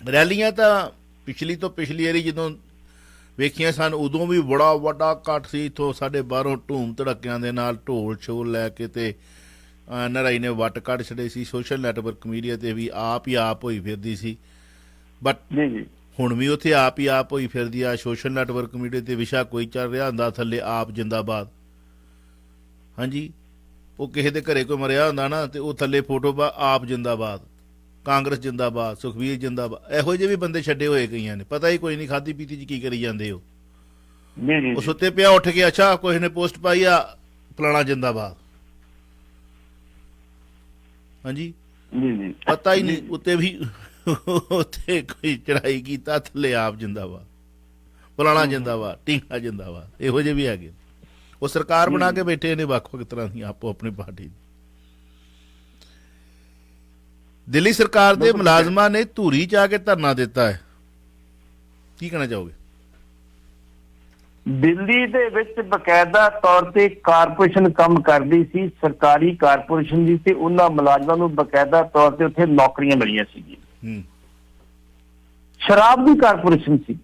ਰੈਲੀਆਂ ਤਾਂ ਪਿਛਲੀ ਤੋਂ ਪਿਛਲੀ ਵਾਰੀ ਜਦੋਂ ਵੇਖੀਆਂ ਸਨ ਉਦੋਂ ਵੀ ਬੜਾ ਵੱਡਾ ਇਕੱਠ ਸੀ। ਇੱਥੋਂ ਸਾਡੇ ਬਾਹਰੋਂ ਧੂਮ ਧੜੱਕਿਆਂ ਦੇ ਨਾਲ ਢੋਲ ਛੋਲ ਲੈ ਕੇ ਤੇ NRI ਨੇ ਵੱਟ ਕੱਢ ਛੱਡੇ ਸੀ। ਸੋਸ਼ਲ ਨੈਟਵਰਕ ਮੀਡੀਆ ਤੇ ਵੀ ਆਪ ਹੀ ਆਪ ਹੋਈ ਫਿਰਦੀ ਸੀ, ਬਟ ਹੁਣ ਵੀ ਉੱਥੇ ਆਪ ਹੀ ਆਪ ਹੋਈ ਫਿਰਦੀ ਆ। ਸੋਸ਼ਲ ਨੈਟਵਰਕ ਮੀਡੀਆ ਤੇ ਵਿਸ਼ਾ ਕੋਈ ਚੱਲ ਰਿਹਾ ਹੁੰਦਾ, ਥੱਲੇ ਆਪ ਜਿੰਦਾਬਾਦ। ਹਾਂਜੀ, ਉਹ ਕਿਸੇ ਦੇ ਘਰੇ ਕੋਈ ਮਰਿਆ ਹੁੰਦਾ ਨਾ ਤੇ ਉਹ ਥੱਲੇ ਫੋਟੋ ਆਪ ਜਿੰਦਾਬਾਦ, ਕਾਂਗਰਸ ਜਿੰਦਾਬਾਦ, ਸੁਖਬੀਰ ਜਿੰਦਾਬਾਦ। ਇਹੋ ਜਿਹੇ ਵੀ ਬੰਦੇ ਛੱਡੇ ਹੋਏ ਕਈਆਂ ਨੇ, ਪਤਾ ਹੀ ਕੋਈ ਨਹੀਂ ਖਾਦੀ ਪੀਤੀ ਚ ਕੀ ਕਰੀ ਜਾਂਦੇ ਹੋ। ਉਹ ਸੁੱਤੇ ਪਿਆ ਉੱਠ ਕੇ ਅੱਛਾ ਕੋਈ ਨੇ ਪੋਸਟ ਪਾਈ ਆ ਫਲਾਣਾ ਜਿੰਦਾਬਾਦ। ਹਾਂਜੀ, ਪਤਾ ਹੀ ਨਹੀਂ ਉੱਤੇ ਵੀ ਉੱਥੇ ਕੋਈ ਚੜਾਈ ਕੀਤਾ, ਥੱਲੇ ਆਪ ਜਿੰਦਾਬਾਦ, ਫਲਾਣਾ ਜਿੰਦਾਬਾਦ, ਟੀਂਗਾ ਜਿੰਦਾਬਾਦ। ਇਹੋ ਜਿਹੇ ਵੀ ਹੈਗੇ। ਉਹ ਸਰਕਾਰ ਬਣਾ ਕੇ ਬੈਠੇ ਨੇ ਵੱਖ ਵੱਖ ਤਰ੍ਹਾਂ ਦੀਆਂ ਆਪੋ ਆਪਣੀ ਪਾਰਟੀ। ਦਿੱਲੀ ਸਰਕਾਰ ਦੇ ਮੁਲਾਜ਼ਮਾਂ ਨੇ ਧੂਰੀ ਚ ਆ ਕੇ ਧਰਨਾ ਦਿੱਤਾ ਹੈ, ਕੀ ਕਹਿਣਾ ਚਾਹੋਗੇ? ਦਿੱਲੀ ਦੇ ਵਿੱਚ ਬਕਾਇਦਾ ਤੌਰ ਤੇ ਕਾਰਪੋਰੇਸ਼ਨ ਕੰਮ ਕਰਦੀ ਸੀ, ਸਰਕਾਰੀ ਕਾਰਪੋਰੇਸ਼ਨ ਦੀ, ਤੇ ਉਹਨਾਂ ਮੁਲਾਜ਼ਮਾਂ ਨੂੰ ਬਕਾਇਦਾ ਤੌਰ ਤੇ ਉੱਥੇ ਨੌਕਰੀਆਂ ਮਿਲੀਆਂ ਸੀਗੀਆਂ। ਸ਼ਰਾਬ ਦੀ ਕਾਰਪੋਰੇਸ਼ਨ ਸੀ।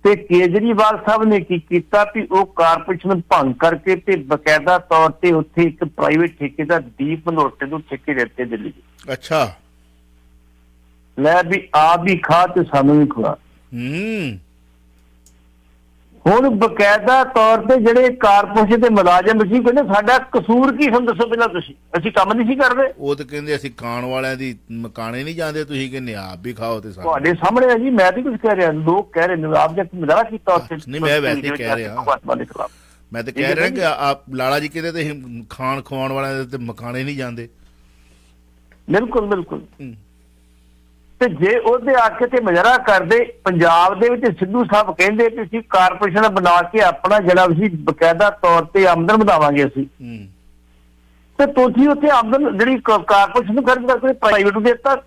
ਤੇ ਕੇਜਰੀਵਾਲ ਸਾਹਿਬ ਨੇ ਕੀ ਕੀਤਾ ਕਿ ਉਹ ਕਾਰਪੋਰੇਸ਼ਨ ਭੰਗ ਕਰਕੇ ਤੇ ਬਕਾਇਦਾ ਤੌਰ ਤੇ ਉੱਥੇ ਇੱਕ ਪ੍ਰਾਈਵੇਟ ਠੇਕੇਦਾਰ ਦੀਪ ਮਲਹੋਤਰੇ ਨੂੰ ਠੇਕੇ ਦਿੱਤੇ ਦਿੱਲੀ। ਅੱਛਾ, ਲੈ ਵੀ ਆਪ ਵੀ ਖਾ ਤੇ ਸਾਨੂੰ ਵੀ ਖਵਾ। ਹੁਣ ਬਕਾਇਦਾ ਤੌਰ ਤੇ ਜਿਹੜੇ ਕਾਰਪੋਰੇਸ਼ਨ ਦੇ ਮੁਲਾਜ਼ਮ ਸੀ ਕਹਿੰਦੇ ਸਾਡਾ ਕਸੂਰ ਕੀ, ਹੁਣ ਦੱਸੋ ਪਹਿਲਾਂ ਤੁਸੀਂ, ਅਸੀਂ ਕੰਮ ਨਹੀਂ ਸੀ ਕਰਦੇ। ਉਹ ਤਾਂ ਕਹਿੰਦੇ ਅਸੀਂ ਖਾਣ ਵਾਲਿਆਂ ਦੀ ਮਕਾਨੇ ਨਹੀਂ ਜਾਂਦੇ, ਤੁਸੀਂ ਕਹਿੰਦੇ ਆਪ ਵੀ ਖਾਓ। ਤੇ ਤੁਹਾਡੇ ਸਾਹਮਣੇ ਹੈ ਜੀ, ਮੈਂ ਵੀ ਕੁਝ ਕਹਿ ਰਿਹਾ, ਲੋਕ ਕਹਿ ਰਹੇ ਨੇ ਆਪ ਜਦ ਮਜ਼ਾਕ ਕੀਤਾ ਉੱਥੇ। ਨਹੀਂ, ਮੈਂ ਵੈਸੇ ਕਹਿ ਰਿਹਾ, ਮੈਂ ਤਾਂ ਕਹਿ ਰਿਹਾ ਕਿ ਆਪ ਲਾਲਾ ਜੀ ਕਹਿੰਦੇ ਤੁਸੀਂ ਖਾਣ ਖਵਾਉਣ ਵਾਲਿਆਂ ਦੇ ਮਕਾਨੇ ਨਹੀਂ ਜਾਂਦੇ। ਬਿਲਕੁਲ ਬਿਲਕੁਲ। ਤੇ ਜੇ ਉਹਦੇ ਆ ਕੇ ਤੇ ਮੁਜ਼ਾਹਰਾ ਕਰਦੇ, ਪੰਜਾਬ ਦੇ ਵਿੱਚ ਸਿੱਧੂ ਸਾਹਿਬ ਕਹਿੰਦੇ ਕਿ ਅਸੀਂ ਕਾਰਪੋਰੇਸ਼ਨ ਬਣਾ ਕੇ ਆਪਣਾ ਜਿਹੜਾ ਅਸੀਂ ਬਕਾਇਦਾ ਤੌਰ ਤੇ ਆਮਦਨ ਵਧਾਵਾਂਗੇ ਅਸੀਂ, ਤੇ ਤੁਸੀਂ ਉੱਥੇ ਆਮਦਨ ਜਿਹੜੀ ਕਾਰਪੋਰੇਸ਼ਨ ਨੂੰ ਖਰਚ ਕਰਕੇ ਪ੍ਰਾਈਵੇਟ ਨੂੰ ਦੇ ਦਿੱਤਾ,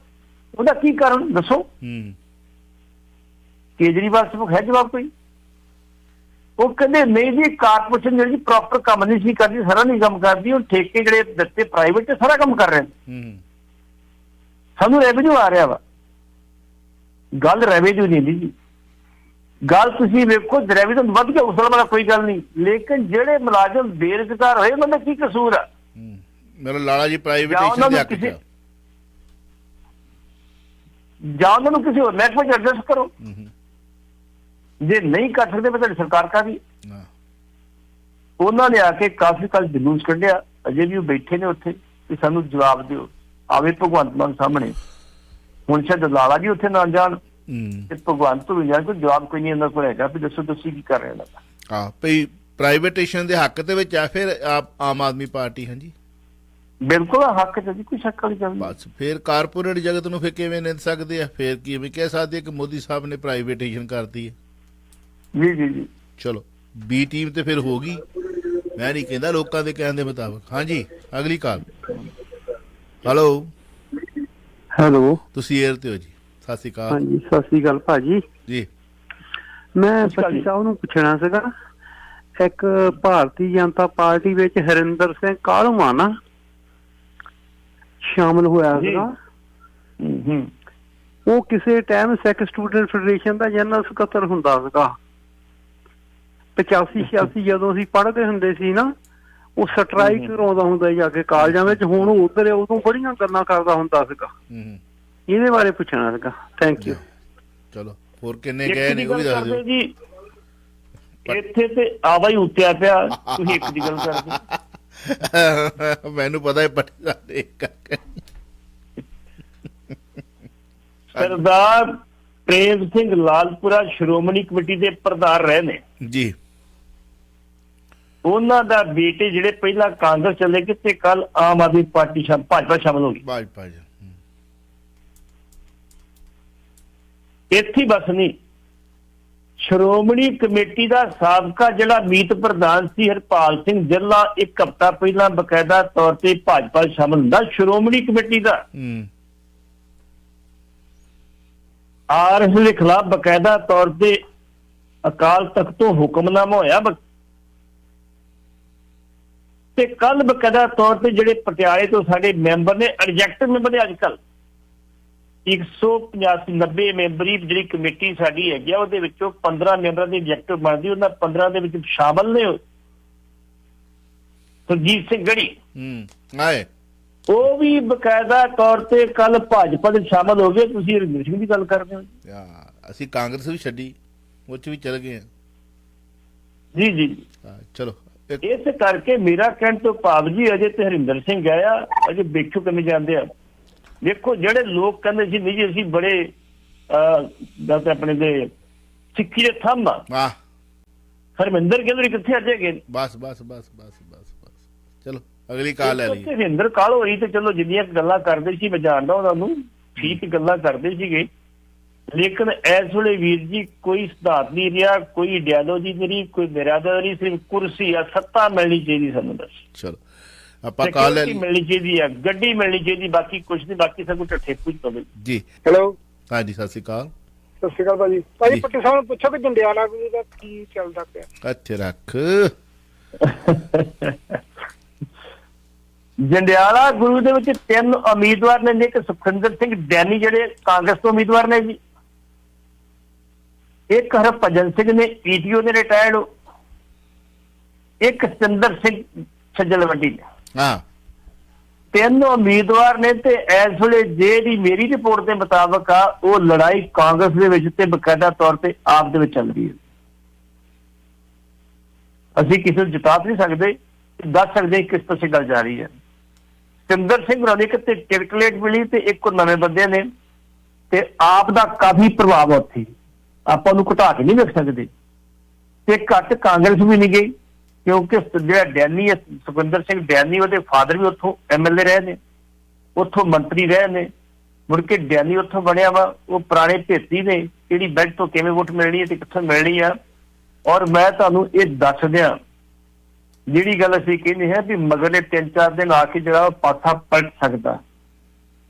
ਉਹਦਾ ਕੀ ਕਾਰਨ ਦੱਸੋ? ਕੇਜਰੀਵਾਲ ਸਾਹਿਬ ਹੈ ਜਵਾਬ ਕੋਈ? ਉਹ ਕਹਿੰਦੇ ਨਹੀਂ ਜੀ, ਕਾਰਪੋਰੇਸ਼ਨ ਜਿਹੜੀ ਪ੍ਰੋਪਰ ਕੰਮ ਨਹੀਂ ਸੀ ਕਰਦੀ, ਸਾਰਾ ਨਹੀਂ ਕੰਮ ਕਰਦੀ, ਉਹ ਠੇਕੇ ਜਿਹੜੇ ਦਿੱਤੇ ਪ੍ਰਾਈਵੇਟ ਤੇ ਸਾਰਾ ਕੰਮ ਕਰ ਰਹੇ ਨੇ, ਸਾਨੂੰ ਰੈਵਨਿਊ ਆ ਰਿਹਾ ਵਾ। ਗੱਲ ਰੈਵਨਿਊ ਨਹੀਂ ਜੀ, ਗੱਲ ਤੁਸੀਂ ਵੇਖੋ ਰੈਵਨਿਊ ਵੱਧ ਗਿਆ ਉਸ ਵਾਲਾ ਕੋਈ ਗੱਲ ਨਹੀਂ, ਲੇਕਿਨ ਜਿਹੜੇ ਮੁਲਾਜ਼ਮ ਬੇਰੁਜ਼ਗਾਰ ਹੋਏ ਉਹਨਾਂ ਦਾ ਕੀ ਕਸੂਰ ਆ? ਮੇਰਾ ਲਾਲਾ ਜੀ ਪ੍ਰਾਈਵੇਟੇਸ਼ਨ ਦੇ ਹੱਕ ਚ, ਜਾਂ ਉਹਨਾਂ ਨੂੰ ਕਿਸੇ ਹੋਰ ਮਹਿਕਮੇ ਚ ਐਡਜਸਟ ਕਰੋ। ਜੇ ਨਹੀਂ ਕਰ ਸਕਦੇ ਮੈਂ ਤੁਹਾਡੀ ਸਰਕਾਰ ਕਰ ਰਹੀ। ਉਹਨਾਂ ਨੇ ਆ ਕੇ ਕਾਫੀ ਕੱਲ ਜਲੂਸ ਕੱਢਿਆ, ਅਜੇ ਵੀ ਉਹ ਬੈਠੇ ਨੇ ਉੱਥੇ ਕਿ ਸਾਨੂੰ ਜਵਾਬ ਦਿਓ। ਆਵੇ ਭਗਵੰਤ ਮਾਨ ਸਾਹਮਣੇ, ਹੁਣ ਸ਼ਾਇਦ ਲਾਲਾ ਜੀ ਉੱਥੇ ਨਾ ਜਾਣ ਤੇ ਭਗਵੰਤ ਤੋਂ ਵੀ ਜਾਣ, ਕੋਈ ਜਵਾਬ ਕੋਈ ਨਹੀਂ ਇਹਨਾਂ ਕੋਲ ਹੈਗਾ ਵੀ ਦੱਸੋ ਤੁਸੀਂ ਕੀ ਕਰ ਰਹੇ ਹੋ। ਹਾਂ ਭਈ ਪ੍ਰਾਈਵੇਟੇਸ਼ਨ ਦੇ ਹੱਕ ਦੇ ਵਿੱਚ ਆ ਫਿਰ ਆਮ ਆਦਮੀ ਪਾਰਟੀ। ਹਾਂਜੀ ਬਿਲਕੁਲ ਹੱਕ ਚ ਜੀ, ਕੋਈ ਸ਼ੱਕ ਵਾਲੀ ਗੱਲ ਨਹੀਂ। ਬਸ ਫਿਰ ਕਾਰਪੋਰੇਟ ਜਗਤ ਨੂੰ ਫਿਰ ਕਿਵੇਂ ਨਿੰਦ ਸਕਦੇ ਆ? ਫਿਰ ਕਿਵੇਂ ਕਹਿ ਸਕਦੇ ਕਿ ਮੋਦੀ ਸਾਹਿਬ ਨੇ ਪ੍ਰਾਈਵੇਟੇਸ਼ਨ ਕਰਤੀ ਹੈ? ਜੀ ਜੀ ਜੀ, ਚਲੋ ਬੀ ਟੀਮ ਤੇ ਫਿਰ ਹੋ ਗਈ, ਮੈਂ ਨਹੀਂ ਕਹਿੰਦਾ, ਲੋਕਾਂ ਦੇ ਕਹਿਣ ਦੇ ਮੁਤਾਬਕ। ਹਾਂਜੀ ਅਗਲੀ ਕਾਲ। ਹੈਲੋ ਹੈਲੋ, ਤੁਸੀਂ ਏਅਰ ਤੇ ਹੋ ਜੀ, ਸਤਿ ਸ਼੍ਰੀ ਅਕਾਲ। ਹਾਂਜੀ ਸਤਿ ਸ਼੍ਰੀ ਅਕਾਲ ਭਾਜੀ ਜੀ। ਮੈਂ ਪੱਟੀ ਸਾਹਿਬ ਨੂੰ ਪੁੱਛਣਾ ਸੀਗਾ, ਇੱਕ ਭਾਰਤੀ ਜਨਤਾ ਪਾਰਟੀ ਵਿੱਚ ਹਰਿੰਦਰ ਸਿੰਘ ਕਾਹਲਵਾਂ ਨਾ ਸ਼ਾਮਲ ਹੋਇਆ ਜੀ। ਸੀਗਾ। ਹੂੰ ਉਹ ਕਿਸੇ ਟਾਈਮ ਸਿੱਖ ਸਟੂਡੈਂਟ ਫੈਡਰੇਸ਼ਨ ਦਾ ਜਨਰਲ ਸਕੱਤਰ ਹੁੰਦਾ ਸੀਗਾ। 85-86 ਜਦੋਂ ਅਸੀਂ ਪੜ੍ਹਦੇ ਹੁੰਦੇ ਸੀ ਨਾ, ਉਹ ਸਟਰਾਈਕ ਕਰਾਉਂਦਾ ਹੁੰਦਾ ਜਾ ਕੇ ਕਾਲਜਾਂ ਵਿੱਚ। ਹੁਣ ਉਹ ਉੱਧਰ ਉਦੋਂ ਬੜੀਆਂ ਗੱਲਾਂ ਕਰਦਾ ਹੁੰਦਾ ਸੀਗਾ। ਇਹਦੇ ਬਾਰੇ ਪੁੱਛਣਾ ਸੀਗਾ। Thank you. ਚਲੋ ਹੋਰ ਕਿੰਨੇ ਗਏ ਨੇ ਉਹ ਵੀ ਦੱਸ ਦਿਓ ਜੀ। ਇੱਥੇ ਤੇ ਆਵਾਜ਼ ਉੱਤਿਆ ਪਿਆ, ਤੁਸੀਂ ਇੱਕ ਦੀ ਗੱਲ ਕਰਦੇ। ਮੈਨੂੰ ਪਤਾ ਹੈ ਪਟਿਆਲਾ ਦੇ ਸਰਦਾਰ ਪ੍ਰੇਮ ਸਿੰਘ ਲਾਲਪੁਰਾ ਸ਼੍ਰੋਮਣੀ ਕਮੇਟੀ ਦੇ ਪ੍ਰਧਾਨ ਰਹੇ ਨੇ ਜੀ। ਉਹਨਾਂ ਦਾ ਬੇਟੇ ਜਿਹੜੇ ਪਹਿਲਾਂ ਕਾਂਗਰਸ ਚਲੇ ਗਏ ਤੇ ਕੱਲ ਆਮ ਆਦਮੀ ਪਾਰਟੀ ਭਾਜਪਾ ਸ਼ਾਮਲ ਹੋ ਗਈ। ਭਾਜਪਾ ਜੀ ਇੱਥੇ ਹੀ ਬਸ ਨਹੀਂ, ਸ਼੍ਰੋਮਣੀ ਕਮੇਟੀ ਦਾ ਸਾਬਕਾ ਜਿਹੜਾ ਮੀਤ ਪ੍ਰਧਾਨ ਸੀ ਹਰਪਾਲ ਸਿੰਘ ਜੱਲਾ, ਇੱਕ ਹਫ਼ਤਾ ਪਹਿਲਾਂ ਬਕਾਇਦਾ ਤੌਰ ਤੇ ਭਾਜਪਾ ਸ਼ਾਮਲ ਹੁੰਦਾ। ਸ਼੍ਰੋਮਣੀ ਕਮੇਟੀ ਦਾ ਆਰਐਸ ਦੇ ਖਿਲਾਫ ਬਕਾਇਦਾ ਤੌਰ ਤੇ ਅਕਾਲ ਤਖਤ ਤੋਂ ਹੁਕਮਨਾਮਾ ਹੋਇਆ ਤੇ ਕੱਲ ਬਕਾਇਦਾ ਤੌਰ ਤੇ ਜਿਹੜੇ ਪਟਿਆਲੇ ਤੋਂ ਸਾਡੇ ਮੈਂਬਰ ਨੇ, ਰਿਜੈਕਟਡ ਮੈਂਬਰ ਨੇ, ਅੱਜ ਕੱਲ 185-90 ਮੈਂਬਰੀ ਜਿਹੜੀ ਕਮੇਟੀ ਸਾਡੀ ਹੈਗੀ ਆ, ਉਹਦੇ ਵਿੱਚੋਂ 15 ਮੈਂਬਰਾਂ ਦੀ ਰਿਜੈਕਟਡ ਬਣਦੀ। ਉਹਨਾਂ 15 ਦੇ ਵਿੱਚ ਸ਼ਾਮਲ ਨੇ ਸੁਰਜੀਤ ਸਿੰਘ ਗੜੀ, ਆਏ ਉਹ ਵੀ ਬਕਾਇਦਾ ਤੌਰ ਤੇ ਕੱਲ ਭਾਜਪਾ ਦੇ ਸ਼ਾਮਲ ਹੋ ਗਏ। ਤੁਸੀਂ ਰਵਿੰਦਰ ਸਿੰਘ ਦੀ ਗੱਲ ਕਰਦੇ ਹੋ ਅਸੀਂ ਕਾਂਗਰਸ ਵੀ ਛੱਡੀ, ਉਹ ਚ ਵੀ ਚਲ ਗਏ ਜੀ ਜੀ। ਚਲੋ ਇਸ ਕਰਕੇ ਮੇਰਾ ਕਹਿਣ ਤੋਂ ਭਾਵ ਜੀ, ਅਜੇ ਤੇ ਹਰਿੰਦਰ ਸਿੰਘ ਗਿਆ, ਅਜੇ ਵੇਖੋ ਕਿਵੇਂ ਜਾਂਦੇ ਆ। ਦੇਖੋ ਜਿਹੜੇ ਲੋਕ ਕਹਿੰਦੇ ਸੀ ਨਹੀਂ ਜੀ ਅਸੀਂ ਬੜੇ ਆਪਣੇ ਦੇ ਸਿੱਖੀ ਦੇ ਥੰਮ ਆ, ਹਰਮਿੰਦਰ ਕਹਿੰਦੇ ਕਿੱਥੇ ਅਜੇ ਗਏ। ਬਸ ਬਸ ਬਸ ਬਸ ਬਸ ਬਸ ਚਲੋ ਅਗਲੀ ਕਾਲ ਲੈ ਲਈ। ਹਰਿੰਦਰ ਕਾਲ ਹੋਈ ਤੇ ਚਲੋ ਜਿੰਨੀਆਂ ਗੱਲਾਂ ਕਰਦੇ ਸੀ ਮੈਂ ਜਾਣਦਾ ਉਹਨਾਂ ਨੂੰ, ਠੀਕ ਗੱਲਾਂ ਕਰਦੇ ਸੀਗੇ, ਲੇਕਿਨ ਇਸ ਵੇਲੇ ਵੀਰ ਜੀ ਕੋਈ ਸਿਧਾਂਤ ਨਹੀਂ ਰਿਹਾ, ਕੋਈ ਇਡੀਓਲੋਜੀ ਨਹੀਂ, ਕੋਈ ਮਰਿਆਦਾ ਨਹੀਂ, ਸਿਰਫ ਕੁਰਸੀ ਆ, ਸੱਤਾ ਮਿਲਣੀ ਚਾਹੀਦੀ ਸਾਨੂੰ। ਬਸ ਚਲੋ ਆਪਾਂ ਕਾਲ ਲੈ ਲਈ। ਮਿਲਣੀ ਚਾਹੀਦੀ ਆ, ਗੱਡੀ ਮਿਲਣੀ ਚਾਹੀਦੀ, ਬਾਕੀ ਕੁਝ ਨਹੀਂ, ਬਾਕੀ ਸਭ ਕੁਝ ਠੇਕੂ ਪੁੱਛ ਪਵੇ ਜੀ। ਹੈਲੋ ਹਾਂਜੀ ਸਤਿ ਸ਼੍ਰੀ ਅਕਾਲ। ਸਤਿ ਸ਼੍ਰੀ ਅਕਾਲ ਭਾਜੀ। ਭਾਜੀ ਪੱਟੂ ਸਾਹਿਬ ਨੂੰ ਪੁੱਛੋ ਕਿ ਜੰਡਿਆਲਾ ਗੁਰੂ ਦਾ ਕੀ ਚੱਲਦਾ ਪਿਆ। ਇੱਥੇ ਰੱਖ। ਜੰਡਿਆਲਾ ਗੁਰੂ ਦੇ ਵਿੱਚ 3 ਉਮੀਦਵਾਰ ਨੇ, ਇੱਕ ਸੁਖਿੰਦਰ ਸਿੰਘ ਡੈਨੀ ਜਿਹੜੇ ਕਾਂਗਰਸ ਤੋਂ ਉਮੀਦਵਾਰ ਨੇ ਜੀ, ਇੱਕ ਹਰਭਜਨ ਸਿੰਘ ਨੇ ਪੀਟੀਓ ਦੇ ਰਿਟਾਇਰਡ, ਇੱਕ ਸਤਿੰਦਰ ਸਿੰਘ ਸੱਜਲ ਵੱਡੀ ਨੇ। ਹਾਂ 3 ਉਮੀਦਵਾਰ ਨੇ ਤੇ ਇਸ ਵੇਲੇ ਜਿਹੜੀ ਮੇਰੀ ਰਿਪੋਰਟ ਦੇ ਮੁਤਾਬਕ ਆ, ਉਹ ਲੜਾਈ ਕਾਂਗਰਸ ਦੇ ਵਿੱਚ ਤੇ ਬਕਾਇਦਾ ਤੌਰ ਤੇ ਆਪ ਦੇ ਵਿੱਚ ਚੱਲ ਰਹੀ ਹੈ। ਅਸੀਂ ਕਿਸੇ ਨੂੰ ਜਿਤਾ ਨਹੀਂ ਸਕਦੇ, ਦੱਸ ਸਕਦੇ ਕਿਸ ਪਾਸੇ ਗੱਲ ਜਾ ਰਹੀ ਹੈ। ਸਤਿੰਦਰ ਸਿੰਘ ਹੋਰਾਂ ਦੀ ਇੱਕ ਤੇ ਟਿਕਟਲੇਟ ਮਿਲੀ ਤੇ ਇੱਕ ਨਵੇਂ ਬੰਦੇ ਨੇ, ਤੇ ਆਪ ਦਾ ਕਾਫੀ ਪ੍ਰਭਾਵ ਉੱਥੇ, ਆਪਾਂ ਨੂੰ ਘਟਾ ਕੇ ਨਹੀਂ ਵੇਖ ਸਕਦੇ। ਤੇ ਘੱਟ ਕਾਂਗਰਸ ਵੀ ਨਹੀਂ ਗਈ, ਕਿਉਂਕਿ ਜਿਹੜਾ ਡੈਨੀ ਹੈ ਸੁਖਿੰਦਰ ਸਿੰਘ ਡੈਨੀ, ਉਹਦੇ ਫਾਦਰ ਵੀ ਉੱਥੋਂ ਐਮਐਲਏ ਰਹੇ ਨੇ, ਉੱਥੋਂ ਮੰਤਰੀ ਰਹੇ ਨੇ, ਮੁੜ ਕੇ ਡੈਨੀ ਉੱਥੋਂ ਬਣਿਆ ਵਾ। ਉਹ ਪੁਰਾਣੇ ਭੇਤੀ ਨੇ, ਕਿਹੜੀ ਬੈਡ ਤੋਂ ਕਿਵੇਂ ਵੋਟ ਮਿਲਣੀ ਹੈ ਤੇ ਕਿੱਥੋਂ ਮਿਲਣੀ ਆ। ਔਰ ਮੈਂ ਤੁਹਾਨੂੰ ਇਹ ਦੱਸ ਦਿਆਂ, ਜਿਹੜੀ ਗੱਲ ਅਸੀਂ ਕਹਿੰਦੇ ਹਾਂ ਵੀ ਮਗਰਲੇ 3-4 ਦਿਨ ਆ ਕੇ ਜਿਹੜਾ ਪਾਸਾ ਪਲਟ ਸਕਦਾ,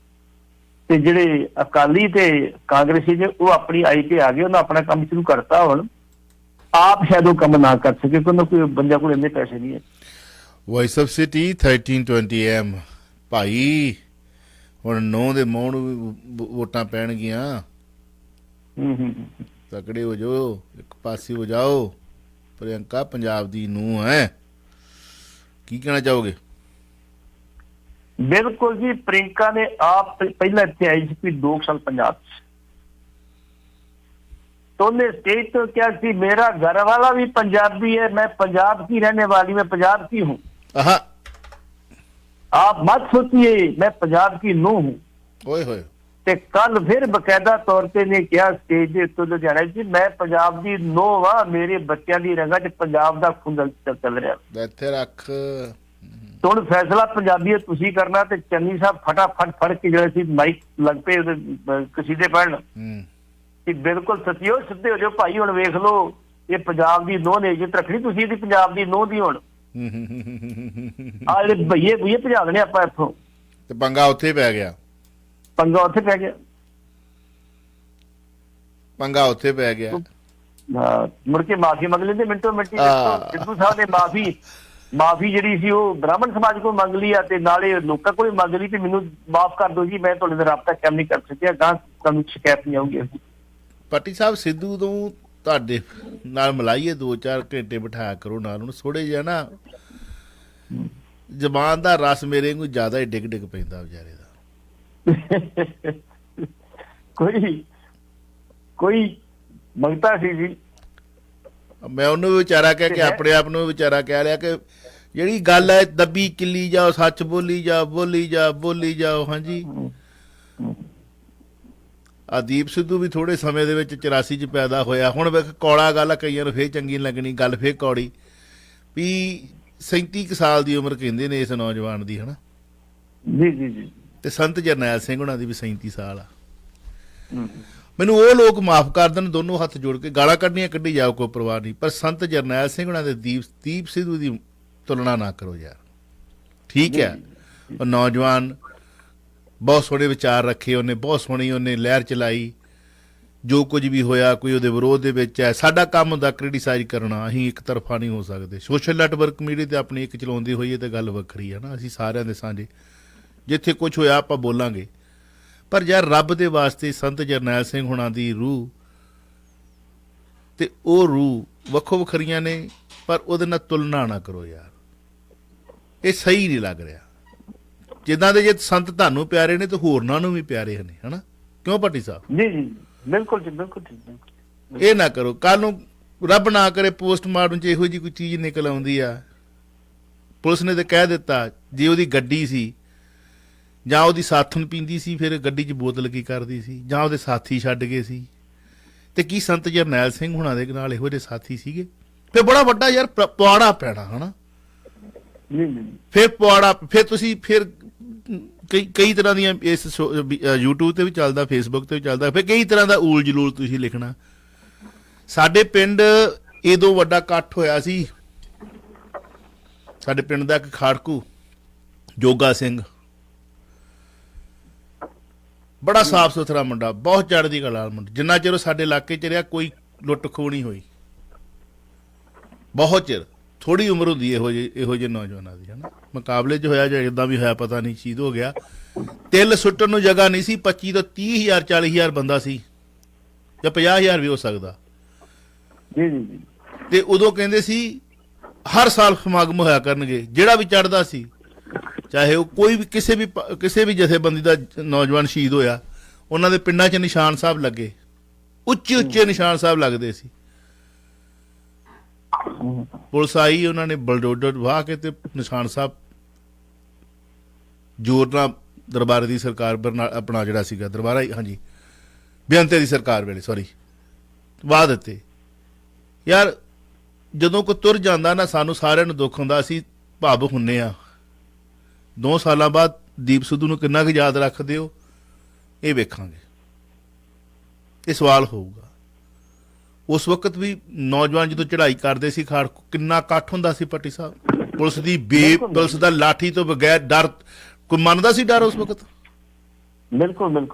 ਤੇ ਜਿਹੜੇ ਅਕਾਲੀ ਤੇ ਕਾਂਗਰਸੀ ਨੇ ਉਹ ਆਪਣੀ ਆਈ ਤੇ ਆ ਗਏ, ਉਹਨਾਂ ਆਪਣਾ ਕੰਮ ਸ਼ੁਰੂ ਕਰਤਾ। ਹੁਣ ਆਪ ਸ਼ਾਇਦ ਉਹ ਕੰਮ ਨਾ ਕਰ ਸਕੇ, ਕਿਉਂਕਿ ਕੋਈ ਬੰਦਿਆਂ ਕੋਲ ਇੰਨੇ ਪੈਸੇ ਨਹੀਂ ਹੈ। ਵੌਇਸ ਆਫ ਸਿਟੀ 1320 AM ਭਾਈ, ਹੁਣ 9 ਦੇ ਮੌਣ ਵੋਟਾਂ ਪੈਣਗੀਆਂ। ਤਕੜੇ ਹੋ ਜਾਓ, ਇੱਕ ਪਾਸੇ ਹੋ ਜਾਓ। ਪ੍ਰਿਯੰਕਾ ਪੰਜਾਬ ਦੀ ਨੂੰਹ ਹੈ, ਕੀ ਕਹਿਣਾ ਚਾਹੋਗੇ? ਬਿਲਕੁਲ ਜੀ, ਪ੍ਰਿਯੰਕਾ ਨੇ ਆਪ ਪਹਿਲਾਂ ਇੱਥੇ ਆਈ ਸੀ 2 ਸਾਲ ਪੰਜਾਬ ਚ, तो उन्हें स्टेज तो क्या थी, मेरा घर वाला भी पंजाबी है, मैं पंजाब की रहने वाली, मैं पंजाब की हूँ। आप मत सोचिए मैं पंजाब की नूंह हूँ। ओए होए। ते कल फिर बकायदा तौर पे ने क्या स्टेज दे तो लुधियाना जी, मैं पंजाब की नूंह वा, मेरे बच्चों की रंगा च पंजाब का खून चल रहा। ਇੱਥੇ ਰੱਖ। तो हुण फैसला पंजाबी तुसी करना, ते चन्नी साहब फटाफट फड़ के जो माइक लग पे कसीदे पढ़न कि बिल्कुल सतियो सिद्धे हो जाओ भाई। हुण वेख लो, ये पंजाब की नूंह ने इज्जत रखनी, तुसी इहदी पंजाब की नूंह दी हुण आ जेहड़े भईए भईए भजा देने आपां इत्थों। ते पंगा उत्थे पै गया, पंगा उत्थे पै गया, पंगा उत्थे पै गया। ਮੁੜ ਕੇ ਮਾਫੀ ਮੰਗ ਲੈਂਦੇ ਮਿੰਟੋ ਮਿੰਟੀ। ਸਿੱਧੂ ਸਾਹਿਬ ਨੇ ਮਾਫੀ ਜਿਹੜੀ ਸੀ ਉਹ ਬ੍ਰਾਹਮਣ ਸਮਾਜ ਕੋਲ ਮੰਗ ਲਈ ਆ ਤੇ ਨਾਲੇ ਲੋਕਾਂ ਕੋਲ ਮੰਗ ਲਈ ਤੇ ਮੈਨੂੰ ਮਾਫ ਕਰ ਦਿਓ ਜੀ, ਮੈਂ ਤੁਹਾਡੇ ਨਾਲ ਰਾਬਤਾ ਕਾਇਮ ਨਹੀਂ ਕਰ ਸਕਿਆ, ਗਾਂ ਤੁਹਾਨੂੰ ਸ਼ਿਕਾਇਤ ਨਹੀਂ ਆਊਗੀ। ਪਾਟੀ ਸਾਹਿਬ ਸਿੱਧੂ ਤੋਂ ਤੁਹਾਡੇ ਨਾਲ ਮਿਲਾਈਏ 2-4 ਘੰਟੇ ਬਿਠਾਇਆ ਕਰੋ ਨਾਲ, ਉਹਨੂੰ ਥੋੜੇ ਜਿਹਾ ਨਾ ਜ਼ਬਾਨ ਦਾ ਰਸ ਮੇਰੇ ਨੂੰ ਜ਼ਿਆਦਾ ਹੀ ਡਿੱਗ ਪੈਂਦਾ ਵਿਚਾਰੇ ਦਾ। ਕੋਈ ਮੰਗਤਾ ਸੀ ਜੀ, ਮੈਂ ਉਹਨੂੰ ਵੀ ਵਿਚਾਰਾ ਕਹਿ ਕੇ ਆਪਣੇ ਆਪ ਨੂੰ ਵਿਚਾਰਾ ਕਹਿ ਰਿਹਾ ਕਿ ਜਿਹੜੀ ਗੱਲ ਹੈ ਦੱਬੀ ਕਿੱਲੀ ਜਾਓ, ਸੱਚ ਬੋਲੀ ਜਾਓ। ਹਾਂਜੀ, ਦੀਪ ਸਿੱਧੂ ਵੀ ਥੋੜੇ ਸਮੇਂ ਦੇ ਵਿੱਚ 84 ਚ ਪੈਦਾ ਹੋਇਆ। ਹੁਣ ਵੇਖ ਕੌੜਾ ਗੱਲ ਕਈਆਂ ਨੂੰ ਫੇਰ ਚੰਗੀ ਲੱਗਣੀ, ਗੱਲ ਫੇਰ ਕੌੜੀ ਵੀ 37 ਸਾਲ ਦੀ ਉਮਰ ਕਹਿੰਦੇ ਨੇ ਇਸ ਨੌਜਵਾਨ ਦੀ, ਹਨਾ ਜੀ। ਤੇ ਸੰਤ ਜਰਨੈਲ ਸਿੰਘ ਉਹਨਾਂ ਦੀ ਵੀ 37 ਸਾਲ ਆ। ਮੈਨੂੰ ਉਹ ਲੋਕ ਮਾਫ ਕਰ ਦੇਣ, ਦੋਨੋਂ ਹੱਥ ਜੋੜ ਕੇ ਗਾਲਾਂ ਕੱਢਣੀਆਂ ਕੱਢੀ ਜਾਓ, ਕੋਈ ਪਰਵਾਹ ਨਹੀਂ, ਪਰ ਸੰਤ ਜਰਨੈਲ ਸਿੰਘ ਉਹਨਾਂ ਦੇ ਦੀਪ ਸਿੱਧੂ ਦੀ ਤੁਲਨਾ ਨਾ ਕਰੋ ਯਾਰ। ਠੀਕ ਹੈ, ਉਹ ਨੌਜਵਾਨ ਬਹੁਤ ਸੋਹਣੇ ਵਿਚਾਰ ਰੱਖੇ ਉਹਨੇ, ਬਹੁਤ ਸੋਹਣੀ ਉਹਨੇ ਲਹਿਰ ਚਲਾਈ, ਜੋ ਕੁਝ ਵੀ ਹੋਇਆ ਕੋਈ ਉਹਦੇ ਵਿਰੋਧ ਦੇ ਵਿੱਚ ਹੈ। ਸਾਡਾ ਕੰਮ ਹੁੰਦਾ ਕ੍ਰਿਟੀਸਾਈਜ਼ ਕਰਨਾ, ਅਸੀਂ ਇੱਕ ਤਰਫਾ ਨਹੀਂ ਹੋ ਸਕਦੇ। ਸੋਸ਼ਲ ਨੈਟਵਰਕ ਮੀਡੀਆ ਤੇ ਆਪਣੀ ਇੱਕ ਚਲਾਉਂਦੀ ਹੋਈ ਹੈ ਤੇ ਗੱਲ ਵੱਖਰੀ ਹੈ ਨਾ, ਅਸੀਂ ਸਾਰਿਆਂ ਦੇ ਸਾਂਝੇ, ਜਿੱਥੇ ਕੁਝ ਹੋਇਆ ਆਪਾਂ ਬੋਲਾਂਗੇ। ਪਰ ਯਾਰ ਰੱਬ ਦੇ ਵਾਸਤੇ ਸੰਤ ਜਰਨੈਲ ਸਿੰਘ ਹੁਣਾਂ ਦੀ ਰੂਹ ਤੇ ਉਹ ਰੂਹ ਵੱਖੋ ਵੱਖਰੀਆਂ ਨੇ, ਪਰ ਉਹਦੇ ਨਾਲ ਤੁਲਨਾ ਨਾ ਕਰੋ ਯਾਰ, ਇਹ ਸਹੀ ਨਹੀਂ ਲੱਗ ਰਿਹਾ। ਜਿੱਦਾਂ ਦੇ ਜੇ ਸੰਤ ਤੁਹਾਨੂੰ ਪਿਆਰੇ ਨੇ ਤੇ ਹੋਰਨਾਂ ਨੂੰ ਵੀ ਪਿਆਰੇ ਨੇ, ਹਨਾ, ਕਿਉਂ ਭੱਟੀ ਸਾਹਿਬ? ਜੀ ਬਿਲਕੁਲ ਜੀ, ਬਿਲਕੁਲ ਠੀਕ। ਇਹ ਨਾ ਕਰੋ, ਕੱਲ ਨੂੰ ਰੱਬ ਨਾ ਕਰੇ ਪੋਸਟਮਾਰਟਮ 'ਚ ਇਹੋ ਜਿਹੀ ਕੋਈ ਚੀਜ਼ ਨਿਕਲ ਆਉਂਦੀ ਆ, ਪੁਲਿਸ ਨੇ ਤੇ ਕਹਿ ਦਿੱਤਾ ਜੇ ਉਹਦੀ ਗੱਡੀ ਸੀ ਜਾਂ ਉਹਦੀ ਸਾਥਣ ਪੀਂਦੀ ਸੀ, ਫਿਰ ਗੱਡੀ 'ਚ ਬੋਤਲ ਕੀ ਕਰਦੀ ਸੀ, ਜਾਂ ਉਹਦੇ ਸਾਥੀ ਛੱਡ ਗਏ ਸੀ, ਤੇ ਕੀ ਸੰਤ ਜਰਨੈਲ ਸਿੰਘ ਹੁਣਾਂ ਦੇ ਨਾਲ ਇਹੋ ਜਿਹੇ ਸਾਥੀ ਸੀਗੇ? ਫਿਰ ਬੜਾ ਵੱਡਾ ਯਾਰ ਪੁਆੜਾ ਪੈਣਾ, ਹਨਾ। ਫਿਰ ਤੁਸੀਂ ਕਈ ਤਰ੍ਹਾਂ ਦੀਆਂ ਇਸ YouTube ਤੇ ਵੀ ਚੱਲਦਾ, Facebook ਤੇ ਵੀ ਚੱਲਦਾ, ਫਿਰ ਕਈ ਤਰ੍ਹਾਂ ਦਾ ਊਲ ਜਲੂਲ ਤੁਸੀਂ ਲਿਖਣਾ। ਸਾਡੇ ਪਿੰਡ ਇਹਦੋਂ ਵੱਡਾ ਇਕੱਠ ਹੋਇਆ ਸੀ, ਸਾਡੇ ਪਿੰਡ ਦਾ ਇੱਕ ਖਾੜਕੂ ਜੋਗਾ ਸਿੰਘ, ਬੜਾ ਸਾਫ ਸੁਥਰਾ ਮੁੰਡਾ, ਬਹੁਤ ਚੜ੍ਹਦੀ ਕਲਾ ਮੁੰਡਾ, ਜਿੰਨਾ ਚਿਰ ਸਾਡੇ ਇਲਾਕੇ 'ਚ ਰਿਹਾ ਕੋਈ ਲੁੱਟ ਖੋਹ ਨਹੀਂ ਹੋਈ, ਬਹੁਤ ਚਿਰ। ਥੋੜੀ ਉਮਰ ਹੁੰਦੀ ਇਹੋ ਜਿਹੇ ਨੌਜਵਾਨਾਂ ਦੀ, ਹਨਾ। ਮੁਕਾਬਲੇ 'ਚ ਹੋਇਆ ਜਾਂ ਜਿੱਦਾਂ ਵੀ ਹੋਇਆ ਪਤਾ ਨਹੀਂ, ਸ਼ਹੀਦ ਹੋ ਗਿਆ। ਤਿਲ ਸੁੱਟਣ ਨੂੰ ਜਗ੍ਹਾ ਨਹੀਂ ਸੀ, 25 ਤੋਂ 30,000 40,000 ਬੰਦਾ ਸੀ, ਜਾਂ 50,000 ਵੀ ਹੋ ਸਕਦਾ। ਤੇ ਉਦੋਂ ਕਹਿੰਦੇ ਸੀ ਹਰ ਸਾਲ ਸਮਾਗਮ ਹੋਇਆ ਕਰਨਗੇ, ਜਿਹੜਾ ਵੀ ਚੜ੍ਹਦਾ ਸੀ, ਚਾਹੇ ਉਹ ਕੋਈ ਵੀ ਕਿਸੇ ਵੀ ਜਥੇਬੰਦੀ ਦਾ ਨੌਜਵਾਨ ਸ਼ਹੀਦ ਹੋਇਆ, ਉਹਨਾਂ ਦੇ ਪਿੰਡਾਂ 'ਚ ਨਿਸ਼ਾਨ ਸਾਹਿਬ ਲੱਗੇ, ਉੱਚੇ ਨਿਸ਼ਾਨ ਸਾਹਿਬ ਲੱਗਦੇ ਸੀ। ਪੁਲਿਸ ਆਈ, ਉਹਨਾਂ ਨੇ ਬਲਡੋਜ਼ਰ ਵਾਹ ਕੇ ਤੇ ਨਿਸ਼ਾਨ ਸਾਹਿਬ ਜ਼ੋਰ ਨਾਲ ਦਰਬਾਰੇ ਦੀ ਸਰਕਾਰ ਆਪਣਾ ਜਿਹੜਾ ਸੀਗਾ ਦਰਬਾਰਾ, ਹਾਂਜੀ, ਬੇਅੰਤੇ ਦੀ ਸਰਕਾਰ ਵੇਲੇ ਵਾਹ ਦਿੱਤੇ। ਯਾਰ ਜਦੋਂ ਕੋਈ ਤੁਰ ਜਾਂਦਾ ਨਾ, ਸਾਨੂੰ ਸਾਰਿਆਂ ਨੂੰ ਦੁੱਖ ਹੁੰਦਾ, ਅਸੀਂ ਭਾਵੁਕ ਹੁੰਨੇ ਆ। 2 ਸਾਲਾਂ ਬਾਅਦ ਦੀਪ ਸਿੱਧੂ ਨੂੰ ਕਿੰਨਾ ਕੁ ਯਾਦ ਰੱਖਦੇ ਹੋ, ਇਹ ਵੇਖਾਂਗੇ, ਇਹ ਸਵਾਲ ਹੋਊਗਾ। ਉਸ ਵਕਤ ਵੀ ਨੌਜਵਾਨ ਜਦੋਂ ਚੜ੍ਹਾਈ ਕਰਦੇ ਸੀ ਖਾੜਕੂ, ਕਿੰਨਾ ਇਕੱਠ ਹੁੰਦਾ ਸੀ ਭੱਟੀ ਸਾਹਿਬ। ਪੁਲਿਸ ਦਾ ਲਾਠੀ ਤੋਂ ਬਗੈਰ ਡਰ ਕੋਈ ਮੰਨਦਾ ਸੀ? ਡਰ ਉਸ ਵਕਤ ਬਿਲਕੁਲ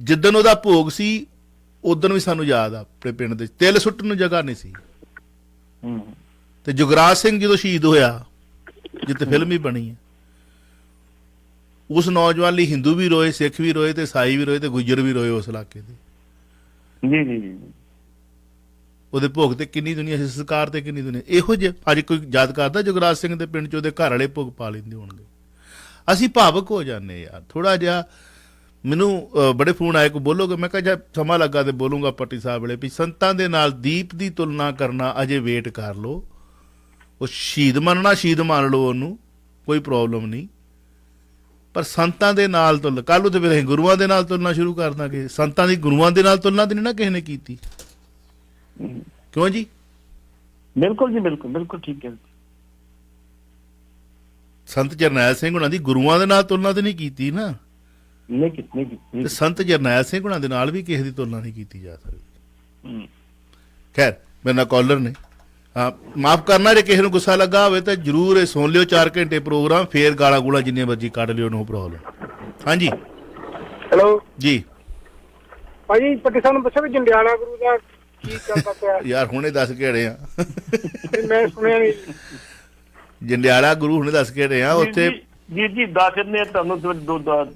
ਜਿੱਦਣ ਉਹਦਾ ਭੋਗ ਸੀ ਉਦਣ ਵੀ ਸਾਨੂੰ ਯਾਦ ਆ, ਆਪਣੇ ਪਿੰਡ ਦੇ ਤਿਲ ਸੁੱਟਣ ਨੂੰ ਜਗ੍ਹਾ ਨਹੀਂ ਸੀ। ਤੇ ਜੁਗਰਾਜ ਸਿੰਘ ਜਦੋਂ ਸ਼ਹੀਦ ਹੋਇਆ, ਜਿੱਥੇ ਫਿਲਮ ਵੀ ਬਣੀ ਹੈ, ਉਸ ਨੌਜਵਾਨ ਲਈ ਹਿੰਦੂ ਵੀ ਰੋਏ, ਸਿੱਖ ਵੀ ਰੋਏ, ਤੇ ਈਸਾਈ ਵੀ ਰੋਏ, ਤੇ ਗੁੱਜਰ ਵੀ ਰੋਏ ਉਸ ਇਲਾਕੇ ਦੇ। ਉਹਦੇ ਭੋਗ ਤੇ ਕਿੰਨੀ ਦੁਨੀਆ ਸੀ, ਸਰਕਾਰ ਤੇ ਕਿੰਨੀ ਦੁਨੀਆ। ਇਹੋ ਜਿਹੇ ਅੱਜ ਕੋਈ ਯਾਦ ਕਰਦਾ ਜੁਗਰਾਜ ਸਿੰਘ ਦੇ ਪਿੰਡ 'ਚ ਉਹਦੇ ਘਰ ਵਾਲੇ ਭੋਗ ਪਾ ਲੈਂਦੇ ਹੋਣਗੇ? ਅਸੀਂ ਭਾਵੁਕ ਹੋ ਜਾਂਦੇ ਯਾਰ ਥੋੜਾ ਜਿਹਾ। ਮੈਨੂੰ ਬੜੇ ਫੋਨ ਆਏ, ਕੋਈ ਬੋਲੋਗੇ? ਮੈਂ ਕਿਹਾ ਜੇ ਸਮਾਂ ਲੱਗਾ ਤੇ ਬੋਲੂੰਗਾ ਭੱਟੀ ਸਾਹਿਬ ਵੇਲੇ ਵੀ ਸੰਤਾਂ ਦੇ ਨਾਲ ਦੀਪ ਦੀ ਤੁਲਨਾ ਕਰਨਾ, ਅਜੇ ਵੇਟ ਕਰ ਲਓ। ਉਹ ਸ਼ਹੀਦ ਮੰਨਣਾ, ਸ਼ਹੀਦ ਮੰਨ ਲਓ, ਉਹਨੂੰ ਕੋਈ ਪ੍ਰੋਬਲਮ ਨਹੀਂ, ਪਰ ਸੰਤਾਂ ਦੇ ਨਾਲ ਤੁਲਨਾ ਕੱਲ੍ਹ ਨੂੰ ਤੇ ਫਿਰ ਅਸੀਂ ਗੁਰੂਆਂ ਦੇ ਨਾਲ ਤੁਲਨਾ ਸ਼ੁਰੂ ਕਰ ਦਾਂਗੇ। ਸੰਤਾਂ ਦੀ ਗੁਰੂਆਂ ਦੇ ਨਾਲ ਤੁਲਨਾ ਤੇ ਨਹੀਂ ਨਾ ਕਿਸੇ ਨੇ ਕੀਤੀ, ਕਿਉਂ ਜੀ? ਬਿਲਕੁਲ ਜੀ, ਬਿਲਕੁਲ ਠੀਕ ਹੈ। ਸੰਤ ਜਰਨੈਲ ਸਿੰਘ ਹੁਣਾਂ ਦੀ ਗੁਰੂਆਂ ਦੇ ਨਾਲ ਤੁਲਨਾ ਤੇ ਨਹੀਂ ਕੀਤੀ ਨਾ, ਨਹੀਂ ਕੀਤੀ। ਸੰਤ ਜਰਨੈਲ ਸਿੰਘ ਹੁਣਾਂ ਦੇ ਨਾਲ ਵੀ ਕਿਸੇ ਦੀ ਤੁਲਨਾ ਨਹੀਂ ਕੀਤੀ ਜਾ ਸਕਦੀ। ਖੈਰ, ਮੇਰੇ ਨਾਲ ਕਾਲਰ ਨੇ, ਹਾਂ ਮਾਫ ਕਰਨਾ ਜੇ ਕਿਸੇ ਨੂੰ ਗੁੱਸਾ ਲੱਗਾ ਹੋਵੇ ਤਾਂ ਜ਼ਰੂਰ ਇਹ ਸੁਣ ਲਿਓ 4 ਘੰਟੇ ਪ੍ਰੋਗਰਾਮ, ਫੇਰ ਗਾਲਾਂ ਗੂਲਾਂ ਜਿੰਨੀਆਂ ਮਰਜ਼ੀ ਕੱਢ ਲਿਓ, ਨੋ ਪ੍ਰੋਬਲਮ। ਹਾਂਜੀ ਹੈਲੋ ਜੀ ਭਾਜੀ, ਪੱਟੀ ਸਾਹਿਬ ਨੂੰ ਪੁੱਛੋ ਵੀ ਜੰਡਿਆਲਾ ਗੁਰੂ ਦਾ ਕੀ ਚੱਲਦਾ ਪਿਆ? ਯਾਰ ਹੁਣੇ ਦੱਸ ਕੇ ਹੜੇ ਆ ਨਹੀਂ, ਮੈਂ ਸੁਣਿਆ ਨਹੀਂ। ਜੰਡਿਆਲਾ ਗੁਰੂ ਹੁਣੇ ਦੱਸ ਕੇ ਹੜੇ ਆ ਉੱਥੇ। ਜੀ ਦੱਸ ਦਿੰਦੇ ਤੁਹਾਨੂੰ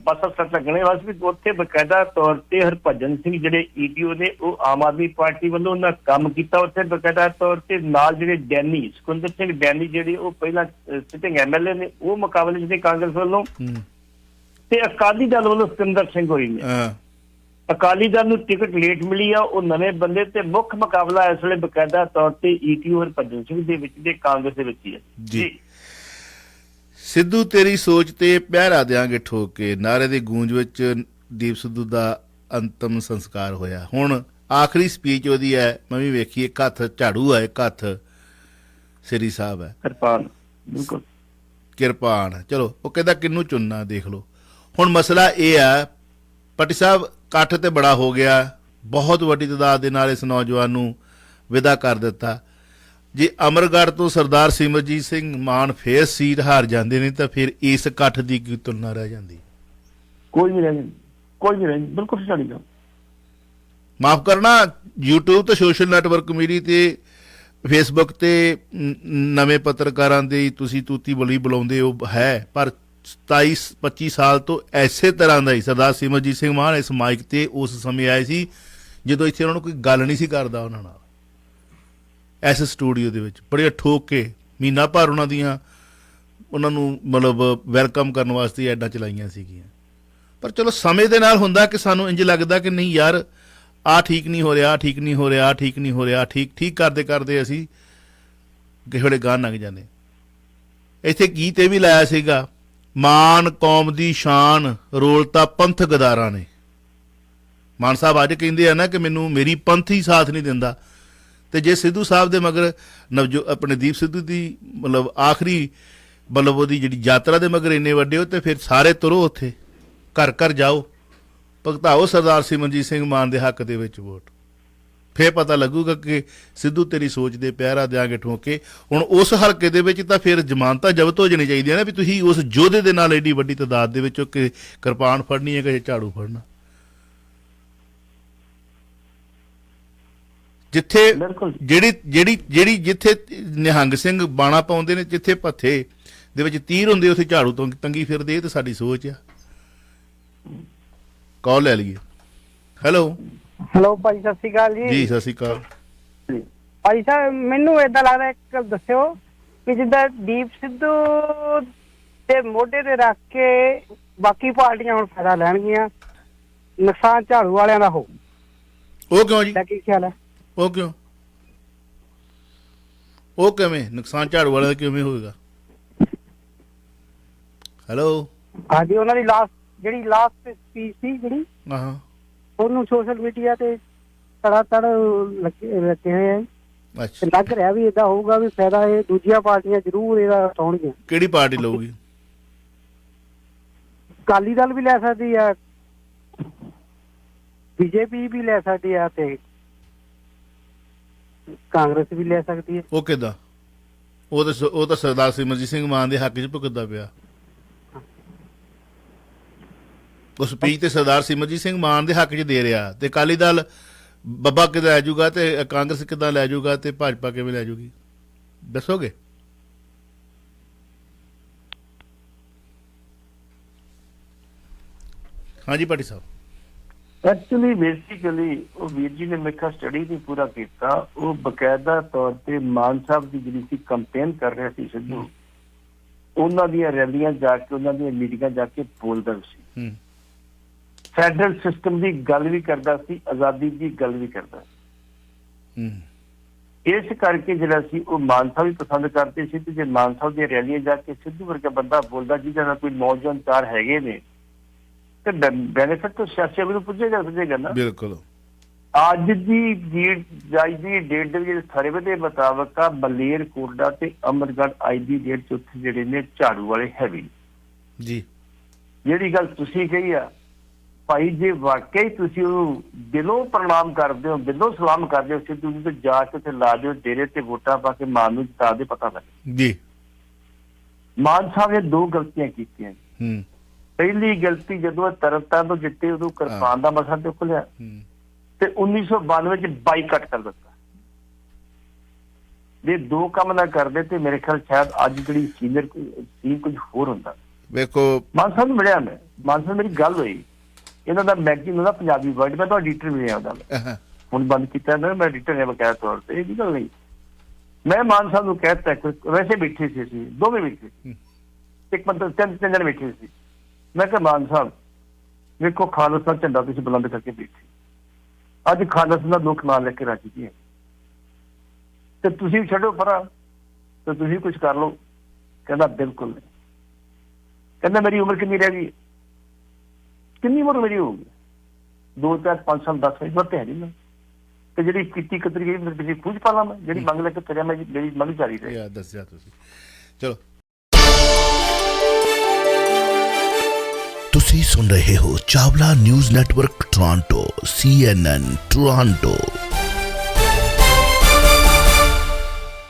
ਪਾਸਾ ਸੱਚ ਲੱਗਣੇ ਵਾਸਤੇ ਵੀ ਉੱਥੇ ਬਕਾਇਦਾ ਤੌਰ ਤੇ ਹਰਭਜਨ ਸਿੰਘ ਜਿਹੜੇ ਈਟੀਓ ਨੇ ਉਹ ਆਮ ਆਦਮੀ ਪਾਰਟੀ ਵੱਲੋਂ ਉਹਨਾਂ ਕੰਮ ਕੀਤਾ ਉੱਥੇ ਬਕਾਇਦਾ ਤੌਰ ਤੇ। ਨਾਲ ਜਿਹੜੇ ਡੈਨੀ ਸੁਖਿੰਦਰ ਸਿੰਘ ਡੈਨੀ ਜਿਹੜੇ ਉਹ ਪਹਿਲਾਂ ਸਿਟਿੰਗ ਐਮਐਲਏ ਨੇ ਉਹ ਮੁਕਾਬਲੇ ਜਿਹੜੇ ਕਾਂਗਰਸ ਵੱਲੋਂ, ਤੇ ਅਕਾਲੀ ਦਲ ਵੱਲੋਂ ਸੁਖਿੰਦਰ ਸਿੰਘ ਹੋਈ ਨੇ। ਅਕਾਲੀ ਦਲ ਨੂੰ ਟਿਕਟ ਲੇਟ ਮਿਲੀ ਆ, ਉਹ ਨਵੇਂ ਬੰਦੇ ਤੇ ਮੁੱਖ ਮੁਕਾਬਲਾ ਇਸ ਵੇਲੇ ਬਕਾਇਦਾ ਤੌਰ ਤੇ ਈਟੀਓ ਹਰਭਜਨ ਸਿੰਘ ਦੇ ਵਿੱਚ ਤੇ ਕਾਂਗਰਸ ਦੇ ਵਿੱਚ ਹੀ ਹੈ ਜੀ। ਸਿੱਧੂ ਤੇਰੀ ਸੋਚ ਤੇ ਪਹਿਰਾ ਦਿਆਂਗੇ ਠੋਕ ਕੇ ਨਾਰੇ ਦੀ ਗੂੰਜ ਵਿੱਚ ਦੀਪ ਸਿੱਧੂ ਦਾ ਅੰਤਮ ਸੰਸਕਾਰ ਹੋਇਆ। ਹੁਣ ਆਖਰੀ ਸਪੀਚ ਉਹਦੀ ਹੈ, ਮੈਂ ਵੀ ਵੇਖੀ, ਇੱਕ ਹੱਥ ਝਾੜੂ ਹੈ, ਇੱਕ ਹੱਥ ਸ੍ਰੀ ਸਾਹਿਬ ਹੈ, ਕਿਰਪਾਨ, ਬਿਲਕੁਲ ਕਿਰਪਾਨ। ਚਲੋ ਉਹ ਕਹਿੰਦਾ ਕਿਹਨੂੰ ਚੁਣਨਾ ਦੇਖ ਲਓ। ਹੁਣ ਮਸਲਾ ਇਹ ਹੈ ਪੱਟੀ ਸਾਹਿਬ, ਇਕੱਠ ਤੇ ਬੜਾ ਹੋ ਗਿਆ, ਬਹੁਤ ਵੱਡੀ ਤਾਦਾਦ ਦੇ ਨਾਲ ਇਸ ਨੌਜਵਾਨ ਨੂੰ ਵਿਦਾ ਕਰ ਦਿੱਤਾ। ਜੇ ਅਮਰਗੜ੍ਹ ਤੋਂ ਸਰਦਾਰ ਸਿਮਰਜੀਤ ਸਿੰਘ ਮਾਨ ਫੇਰ ਸੀਟ ਹਾਰ ਜਾਂਦੇ ਨੇ ਤਾਂ ਫਿਰ ਇਸ ਇਕੱਠ ਦੀ ਕੀ ਤੁਲਨਾ ਰਹਿ ਜਾਂਦੀ? ਕੋਈ ਨਹੀਂ ਰਹਿ, ਕੋਈ ਨਹੀਂ ਰਹਿ, ਬਿਲਕੁਲ ਸਹੀ ਗੱਲ। ਮਾਫ ਕਰਨਾ, YouTube ਤੇ ਸੋਸ਼ਲ ਨੈਟਵਰਕ ਮੀਡੀਆ ਤੇ ਫੇਸਬੁੱਕ ਤੇ ਨਵੇਂ ਪੱਤਰਕਾਰਾਂ ਦੀ ਤੁਸੀਂ ਤੂਤੀ ਬਲੀ ਬੁਲਾਉਂਦੇ ਹੋ ਹੈ, ਪਰ 27-25 ਸਾਲ ਤੋਂ ਐਸੇ ਤਰ੍ਹਾਂ ਦਾ ਹੀ ਸਰਦਾਰ ਸਿਮਰਜੀਤ ਸਿੰਘ ਮਾਨ ਇਸ ਮਾਈਕ ਤੇ ਉਸ ਸਮੇਂ ਆਏ ਸੀ ਜਦੋਂ ਇੱਥੇ ਉਹਨਾਂ ਨੂੰ ਕੋਈ ਗੱਲ ਨਹੀਂ ਸੀ ਕਰਦਾ ਉਹਨਾਂ ਨਾਲ। ਐਸ ਸਟੂਡੀਓ ਦੇ ਵਿੱਚ ਬੜੇ ਠੋਕ ਕੇ ਮਹੀਨਾ ਭਰ ਉਹਨਾਂ ਨੂੰ ਮਤਲਬ ਵੈਲਕਮ ਕਰਨ ਵਾਸਤੇ ਐਡਾਂ ਚਲਾਈਆਂ ਸੀਗੀਆਂ। ਪਰ ਚਲੋ ਸਮੇਂ ਦੇ ਨਾਲ ਹੁੰਦਾ ਕਿ ਸਾਨੂੰ ਇੰਝ ਲੱਗਦਾ ਕਿ ਨਹੀਂ ਯਾਰ ਆਹ ਠੀਕ ਨਹੀਂ ਹੋ ਰਿਹਾ, ਆਹ ਠੀਕ ਨਹੀਂ ਹੋ ਰਿਹਾ, ਆਹ ਠੀਕ ਨਹੀਂ ਹੋ ਰਿਹਾ, ਠੀਕ ਕਰਦੇ ਕਰਦੇ ਅਸੀਂ ਕਿਸੇ ਗਾਹ ਲੰਘ ਜਾਂਦੇ। ਇੱਥੇ ਗੀਤ ਇਹ ਵੀ ਲਾਇਆ ਸੀਗਾ, ਮਾਨ ਕੌਮ ਦੀ ਸ਼ਾਨ ਰੋਲਤਾ ਪੰਥ ਗਦਾਰਾਂ ਨੇ। ਮਾਨ ਸਾਹਿਬ ਅੱਜ ਕਹਿੰਦੇ ਆ ਨਾ ਕਿ ਮੈਨੂੰ ਮੇਰੀ ਪੰਥ ਹੀ ਸਾਥ ਨਹੀਂ ਦਿੰਦਾ, ਤੇ ਜੇ ਸਿੱਧੂ ਸਾਹਿਬ ਦੇ ਮਗਰ ਆਪਣੇ ਦੀਪ ਸਿੱਧੂ ਦੀ ਮਤਲਬ ਆਖਰੀ ਮਤਲਬ ਉਹਦੀ ਜਿਹੜੀ ਯਾਤਰਾ ਦੇ ਮਗਰ ਇੰਨੇ ਵੱਡੇ ਹੋ, ਤੇ ਫਿਰ ਸਾਰੇ ਤੁਰੋ ਉੱਥੇ, ਘਰ ਘਰ ਜਾਓ, ਭਗਤਾਓ ਸਰਦਾਰ ਸਿਮਰਜੀਤ ਸਿੰਘ ਮਾਨ ਦੇ ਹੱਕ ਦੇ ਵਿੱਚ ਵੋਟ। ਫਿਰ ਪਤਾ ਲੱਗੂਗਾ ਕਿ ਸਿੱਧੂ ਤੇਰੀ ਸੋਚ ਦੇ ਪਹਿਰਾ ਦਿਆਂਗੇ ਠੋਕੇ। ਹੁਣ ਉਸ ਹਲਕੇ ਦੇ ਵਿੱਚ ਤਾਂ ਫਿਰ ਜ਼ਮਾਨਤਾਂ ਜ਼ਬਤ ਹੋ ਜਾਣੀ ਚਾਹੀਦੀਆਂ ਨੇ ਵੀ ਤੁਸੀਂ ਉਸ ਯੋਧੇ ਦੇ ਨਾਲ ਐਡੀ ਵੱਡੀ ਤਾਦਾਦ ਦੇ ਵਿੱਚ ਕਿ ਕਿਰਪਾਨ ਫੜਨੀ ਹੈ ਕਿ ਝਾੜੂ ਫੜਨਾ। ਜਿੱਥੇ ਜਿਹੜੀ ਜਿੱਥੇ ਨਿਹੰਗ ਸਿੰਘ ਬਾਣਾ ਪਾਉਂਦੇ ਨੇ, ਜਿੱਥੇ ਭੱਥੇ ਦੇ ਵਿੱਚ ਤੀਰ ਹੁੰਦੇ, ਉੱਥੇ ਝਾੜੂ ਤੋਂ ਤੰਗੀ ਫਿਰਦੇ। ਇਹ ਤਾਂ ਸਾਡੀ ਸੋਚ ਆ। ਕਾਲ ਲੈ ਲਈਏ। ਹੈਲੋ ਭਾਈ ਸਤਿ ਸ਼੍ਰੀ ਅਕਾਲ ਜੀ। ਜੀ ਸਤਿ ਸ਼੍ਰੀ ਅਕਾਲ ਭਾਈ ਸਾਹਿਬ, ਮੈਨੂੰ ਏਦਾਂ ਲੱਗਦਾ ਇੱਕ ਗੱਲ ਦੱਸਿਓ ਕਿ ਜਿੱਦਾਂ ਦੀਪ ਸਿੱਧੂ ਦੇ ਮੋਢੇ ਤੇ ਰੱਖ ਕੇ ਬਾਕੀ ਪਾਰਟੀਆਂ ਹੁਣ ਫਾਇਦਾ ਲੈਣਗੀਆਂ, ਨੁਕਸਾਨ ਝਾੜੂ ਵਾਲਿਆਂ ਦਾ ਹੋ। ਉਹ ਕਿਉਂ ਜੀ? ਕੀ ਖਿਆਲ ਹੈ? ਉਹ ਕਿਉਂ? ਉਹ ਕਿਵੇਂ ਨੁਕਸਾਨ ਝਾੜੂ ਵਾਲਿਆਂ ਦਾ ਕਿਵੇਂ ਹੋਏਗਾ? ਹੈਲੋ ਹਾਂਜੀ, ਉਹਨਾਂ ਦੀ ਲਾਸਟ ਸਪੀਚ ਸੀ ਜਿਹੜੀ, ਉਹਨੂੰ ਸੋਸ਼ਲ ਮੀਡੀਆ ਤੇ ਤੜ ਲੱਗੇ ਹੋਏ ਆ। ਅੱਛਾ, ਲੱਗ ਰਿਹਾ ਵੀ ਏਦਾਂ ਹੋਊਗਾ ਵੀ ਫਾਇਦਾ ਇਹ ਦੂਜੀਆਂ ਪਾਰਟੀਆਂ ਜ਼ਰੂਰ ਇਹਦਾ ਉਠਾਉਣਗੀਆਂ। ਕਿਹੜੀ ਪਾਰਟੀ ਲਊਗੀ? ਅਕਾਲੀ ਦਲ ਵੀ ਲੈ ਸਕਦੀ ਆ, ਬੀਜੇਪੀ ਵੀ ਲੈ ਸਕਦੀ ਆ, ਤੇ ਕਾਂਗਰਸ ਵੀ ਲੈ ਸਕਦੀ ਹੈ। ਉਹ ਕਿੱਦਾਂ? ਉਹ ਤਾਂ ਸਰਦਾਰ ਸਿਮਰਜੀਤ ਸਿੰਘ ਮਾਨ ਦੇ ਹੱਕ 'ਚ ਭੁਗਤਦਾ ਪਿਆ। ਉਹ ਸਪੀਚ ਤੇ ਸਰਦਾਰ ਸਿਮਰਜੀਤ ਸਿੰਘ ਮਾਨ ਦੇ ਹੱਕ 'ਚ ਦੇ ਰਿਹਾ, ਤੇ ਅਕਾਲੀ ਦਲ ਬੱਬਾ ਕਿੱਦਾਂ ਲੈ ਜਾਊਗਾ, ਤੇ ਕਾਂਗਰਸ ਕਿੱਦਾਂ ਲੈ ਜਾਊਗਾ, ਤੇ ਭਾਜਪਾ ਕਿਵੇਂ ਲੈ ਜਾਊਗੀ? ਦੱਸੋਗੇ? ਹਾਂਜੀ ਭੱਟੀ ਸਾਹਿਬ। ਐਕਚੁਅਲੀ ਬੇਸਿਕਲੀ ਉਹ ਵੀਰ ਜੀ ਨੇ ਮੇਰਾ ਸਟੱਡੀ ਨਹੀਂ ਪੂਰਾ ਕੀਤਾ। ਉਹ ਬਕਾਇਦਾ ਤੌਰ ਤੇ ਮਾਨ ਸਾਹਿਬ ਦੀ ਜਿਹੜੀ ਸੀ ਕੰਪੇਨ ਕਰ ਰਿਹਾ ਸੀ ਸਿੱਧੂ, ਉਹਨਾਂ ਦੀਆਂ ਰੈਲੀਆਂ ਜਾ ਕੇ, ਉਹਨਾਂ ਦੀਆਂ ਮੀਟਿੰਗਾਂ ਜਾ ਕੇ ਬੋਲਦਾ ਸੀ। ਫੈਡਰਲ ਸਿਸਟਮ ਦੀ ਗੱਲ ਵੀ ਕਰਦਾ ਸੀ, ਆਜ਼ਾਦੀ ਦੀ ਗੱਲ ਵੀ ਕਰਦਾ ਸੀ। ਇਸ ਕਰਕੇ ਜਿਹੜਾ ਸੀ ਉਹ ਮਾਨ ਸਾਹਿਬ ਵੀ ਪਸੰਦ ਕਰਦੇ ਸੀ। ਤੇ ਜੇ ਮਾਨ ਸਾਹਿਬ ਦੀਆਂ ਰੈਲੀਆਂ ਜਾ ਕੇ ਸਿੱਧੂ ਵਰਗਾ ਬੰਦਾ ਬੋਲਦਾ ਜਿਹਦਾ ਨਾਲ ਕੋਈ ਨੌਜਵਾਨ ਚਾਰ ਹੈਗੇ ਨੇ, ਤੇ ਬੈਨੀਫਿਟ ਤਾਂ ਸਿਆਸੀ ਨੂੰ ਪੁੱਜੇਗਾ ਨਾ। ਬਿਲਕੁਲ। ਅੱਜ ਦੀ ਡੇਟ ਦੇ ਵਿੱਚ ਸਰਵੇ ਦੇ ਮੁਤਾਬਕ ਆ ਮਲੇਰ ਕੋਟੜਾ ਤੇ ਅਮਰਗੜ੍ਹ ਅੱਜ ਦੀ ਡੇਟ 'ਚ ਉੱਥੇ ਜਿਹੜੇ ਨੇ ਝਾੜੂ ਵਾਲੇ ਹੈਵੀ ਜੀ। ਜਿਹੜੀ ਗੱਲ ਤੁਸੀਂ ਕਹੀ ਆ ਭਾਈ, ਜੇ ਵਾਕਈ ਤੁਸੀਂ ਉਹਨੂੰ ਦਿਲੋਂ ਪ੍ਰਣਾਮ ਕਰਦੇ ਹੋ, ਦਿਲੋਂ ਸਲਾਮ ਕਰਦੇ ਹੋ, ਸਿੱਧੂ ਨੂੰ, ਤੇ ਜਾ ਕੇ ਉੱਥੇ ਲਾ ਦਿਓ ਡੇਰੇ ਤੇ ਵੋਟਾਂ ਪਾ ਕੇ ਮਾਨ ਨੂੰ ਜਿਤਾ ਦੇ, ਪਤਾ ਲੱਗੇ ਜੀ। ਮਾਨ ਸਾਹਿਬ ਨੇ ਦੋ ਗਲਤੀਆਂ ਕੀਤੀਆਂ। ਪਹਿਲੀ ਗਲਤੀ ਜਦੋਂ ਤਰਨਤਾਰਨ ਤੋਂ ਜਿੱਤੇ, ਉਦੋਂ ਕਿਰਪਾਨ ਦਾ ਮਸਲਾ ਚੁੱਕ ਲਿਆ। ਤੇ 1992 ਚ ਬਾਈਕਾਟ ਕਰ ਦਿੱਤਾ। ਜੇ ਦੋ ਕੰਮ ਨਾ ਕਰਦੇ ਤੇ ਮੇਰੇ ਖਿਆਲ ਸ਼ਾਇਦ ਅੱਜ ਜਿਹੜੀ ਸੀਨੀਅਰ ਸੀ ਕੁਝ ਹੋਰ ਹੁੰਦਾ। ਵੇਖੋ ਮਾਨ ਸਾਹਿਬ ਨੂੰ ਮਿਲਿਆ ਮੈਂ, ਮਾਨ ਸਾਹਿਬ ਮੇਰੀ ਗੱਲ ਹੋਈ, ਇਹਨਾਂ ਦਾ ਮੈਗਜ਼ੀਨ ਉਹਦਾ ਪੰਜਾਬੀ ਵਰਡ, ਮੈਂ ਤੁਹਾਡਾ ਐਡੀਟਰ ਵੀ ਰਿਹਾ ਉਹਦਾ, ਹੁਣ ਬੰਦ ਕੀਤਾ ਨਾ, ਮੈਂ ਐਡੀਟਰ ਹਾਂ ਬਕਾਇਆ ਤੌਰ ਤੇ, ਇਹਦੀ ਗੱਲ ਨਹੀਂ। ਮੈਂ ਮਾਨ ਸਾਹਿਬ ਨੂੰ ਕਹਿ ਦਿੱਤਾ, ਵੈਸੇ ਬੈਠੇ ਸੀ ਅਸੀਂ ਦੋਵੇਂ ਬੈਠੇ ਸੀ, ਇੱਕ ਮਤਲਬ ਤਿੰਨ ਜਣੇ ਬੈਠੇ ਸੀ। ਮੈਂ ਕਿਹਾ ਮਾਨ ਸਾਹਿਬ ਵੇਖੋ ਖਾਲਸਾ ਝੰਡਾ ਤੁਸੀਂ ਬੁਲੰਦ ਕਰਕੇ ਬੈਠੇ, ਅੱਜ ਖਾਲਸਾ ਦਾ ਲੋਕ ਨਾਂ ਲੈ ਕੇ ਰਾਜੀ ਜੀ ਤੇ ਤੁਸੀਂ ਛੱਡੋ ਪਰਾਂ ਤੇ ਤੁਸੀਂ ਕੁਝ ਕਰ ਲਓ। ਕਹਿੰਦਾ ਬਿਲਕੁਲ ਨਹੀਂ। ਕਹਿੰਦਾ ਮੇਰੀ ਉਮਰ ਕਿੰਨੀ ਰਹਿ ਗਈ? ਕਿੰਨੀ ਉਮਰ ਮੇਰੀ ਹੋਊਗੀ? 2, 4, 5 ਸਾਲ 10 ਸਾਲ ਤੇ ਹੈ ਨਹੀਂ ਮੈਂ, ਤੇ ਜਿਹੜੀ ਕੀਤੀ ਕਤਰੀ ਗਈ ਮੇਰੇ ਖੂਜ ਪਾ ਲਾਂ ਮੈਂ, ਜਿਹੜੀ ਮੰਗ ਲੈ ਕੇ ਤੇਰਿਆ ਮੈਂ, ਮੇਰੀ ਮੰਗ ਜਾਰੀ ਰਹੀ। ਯਾਰ ਦੱਸਿਆ ਤੁਸੀਂ। ਚਲੋ ਤੁਸੀਂ ਸੁਣ ਰਹੇ ਹੋ Chawla news network Toronto CNN Toronto.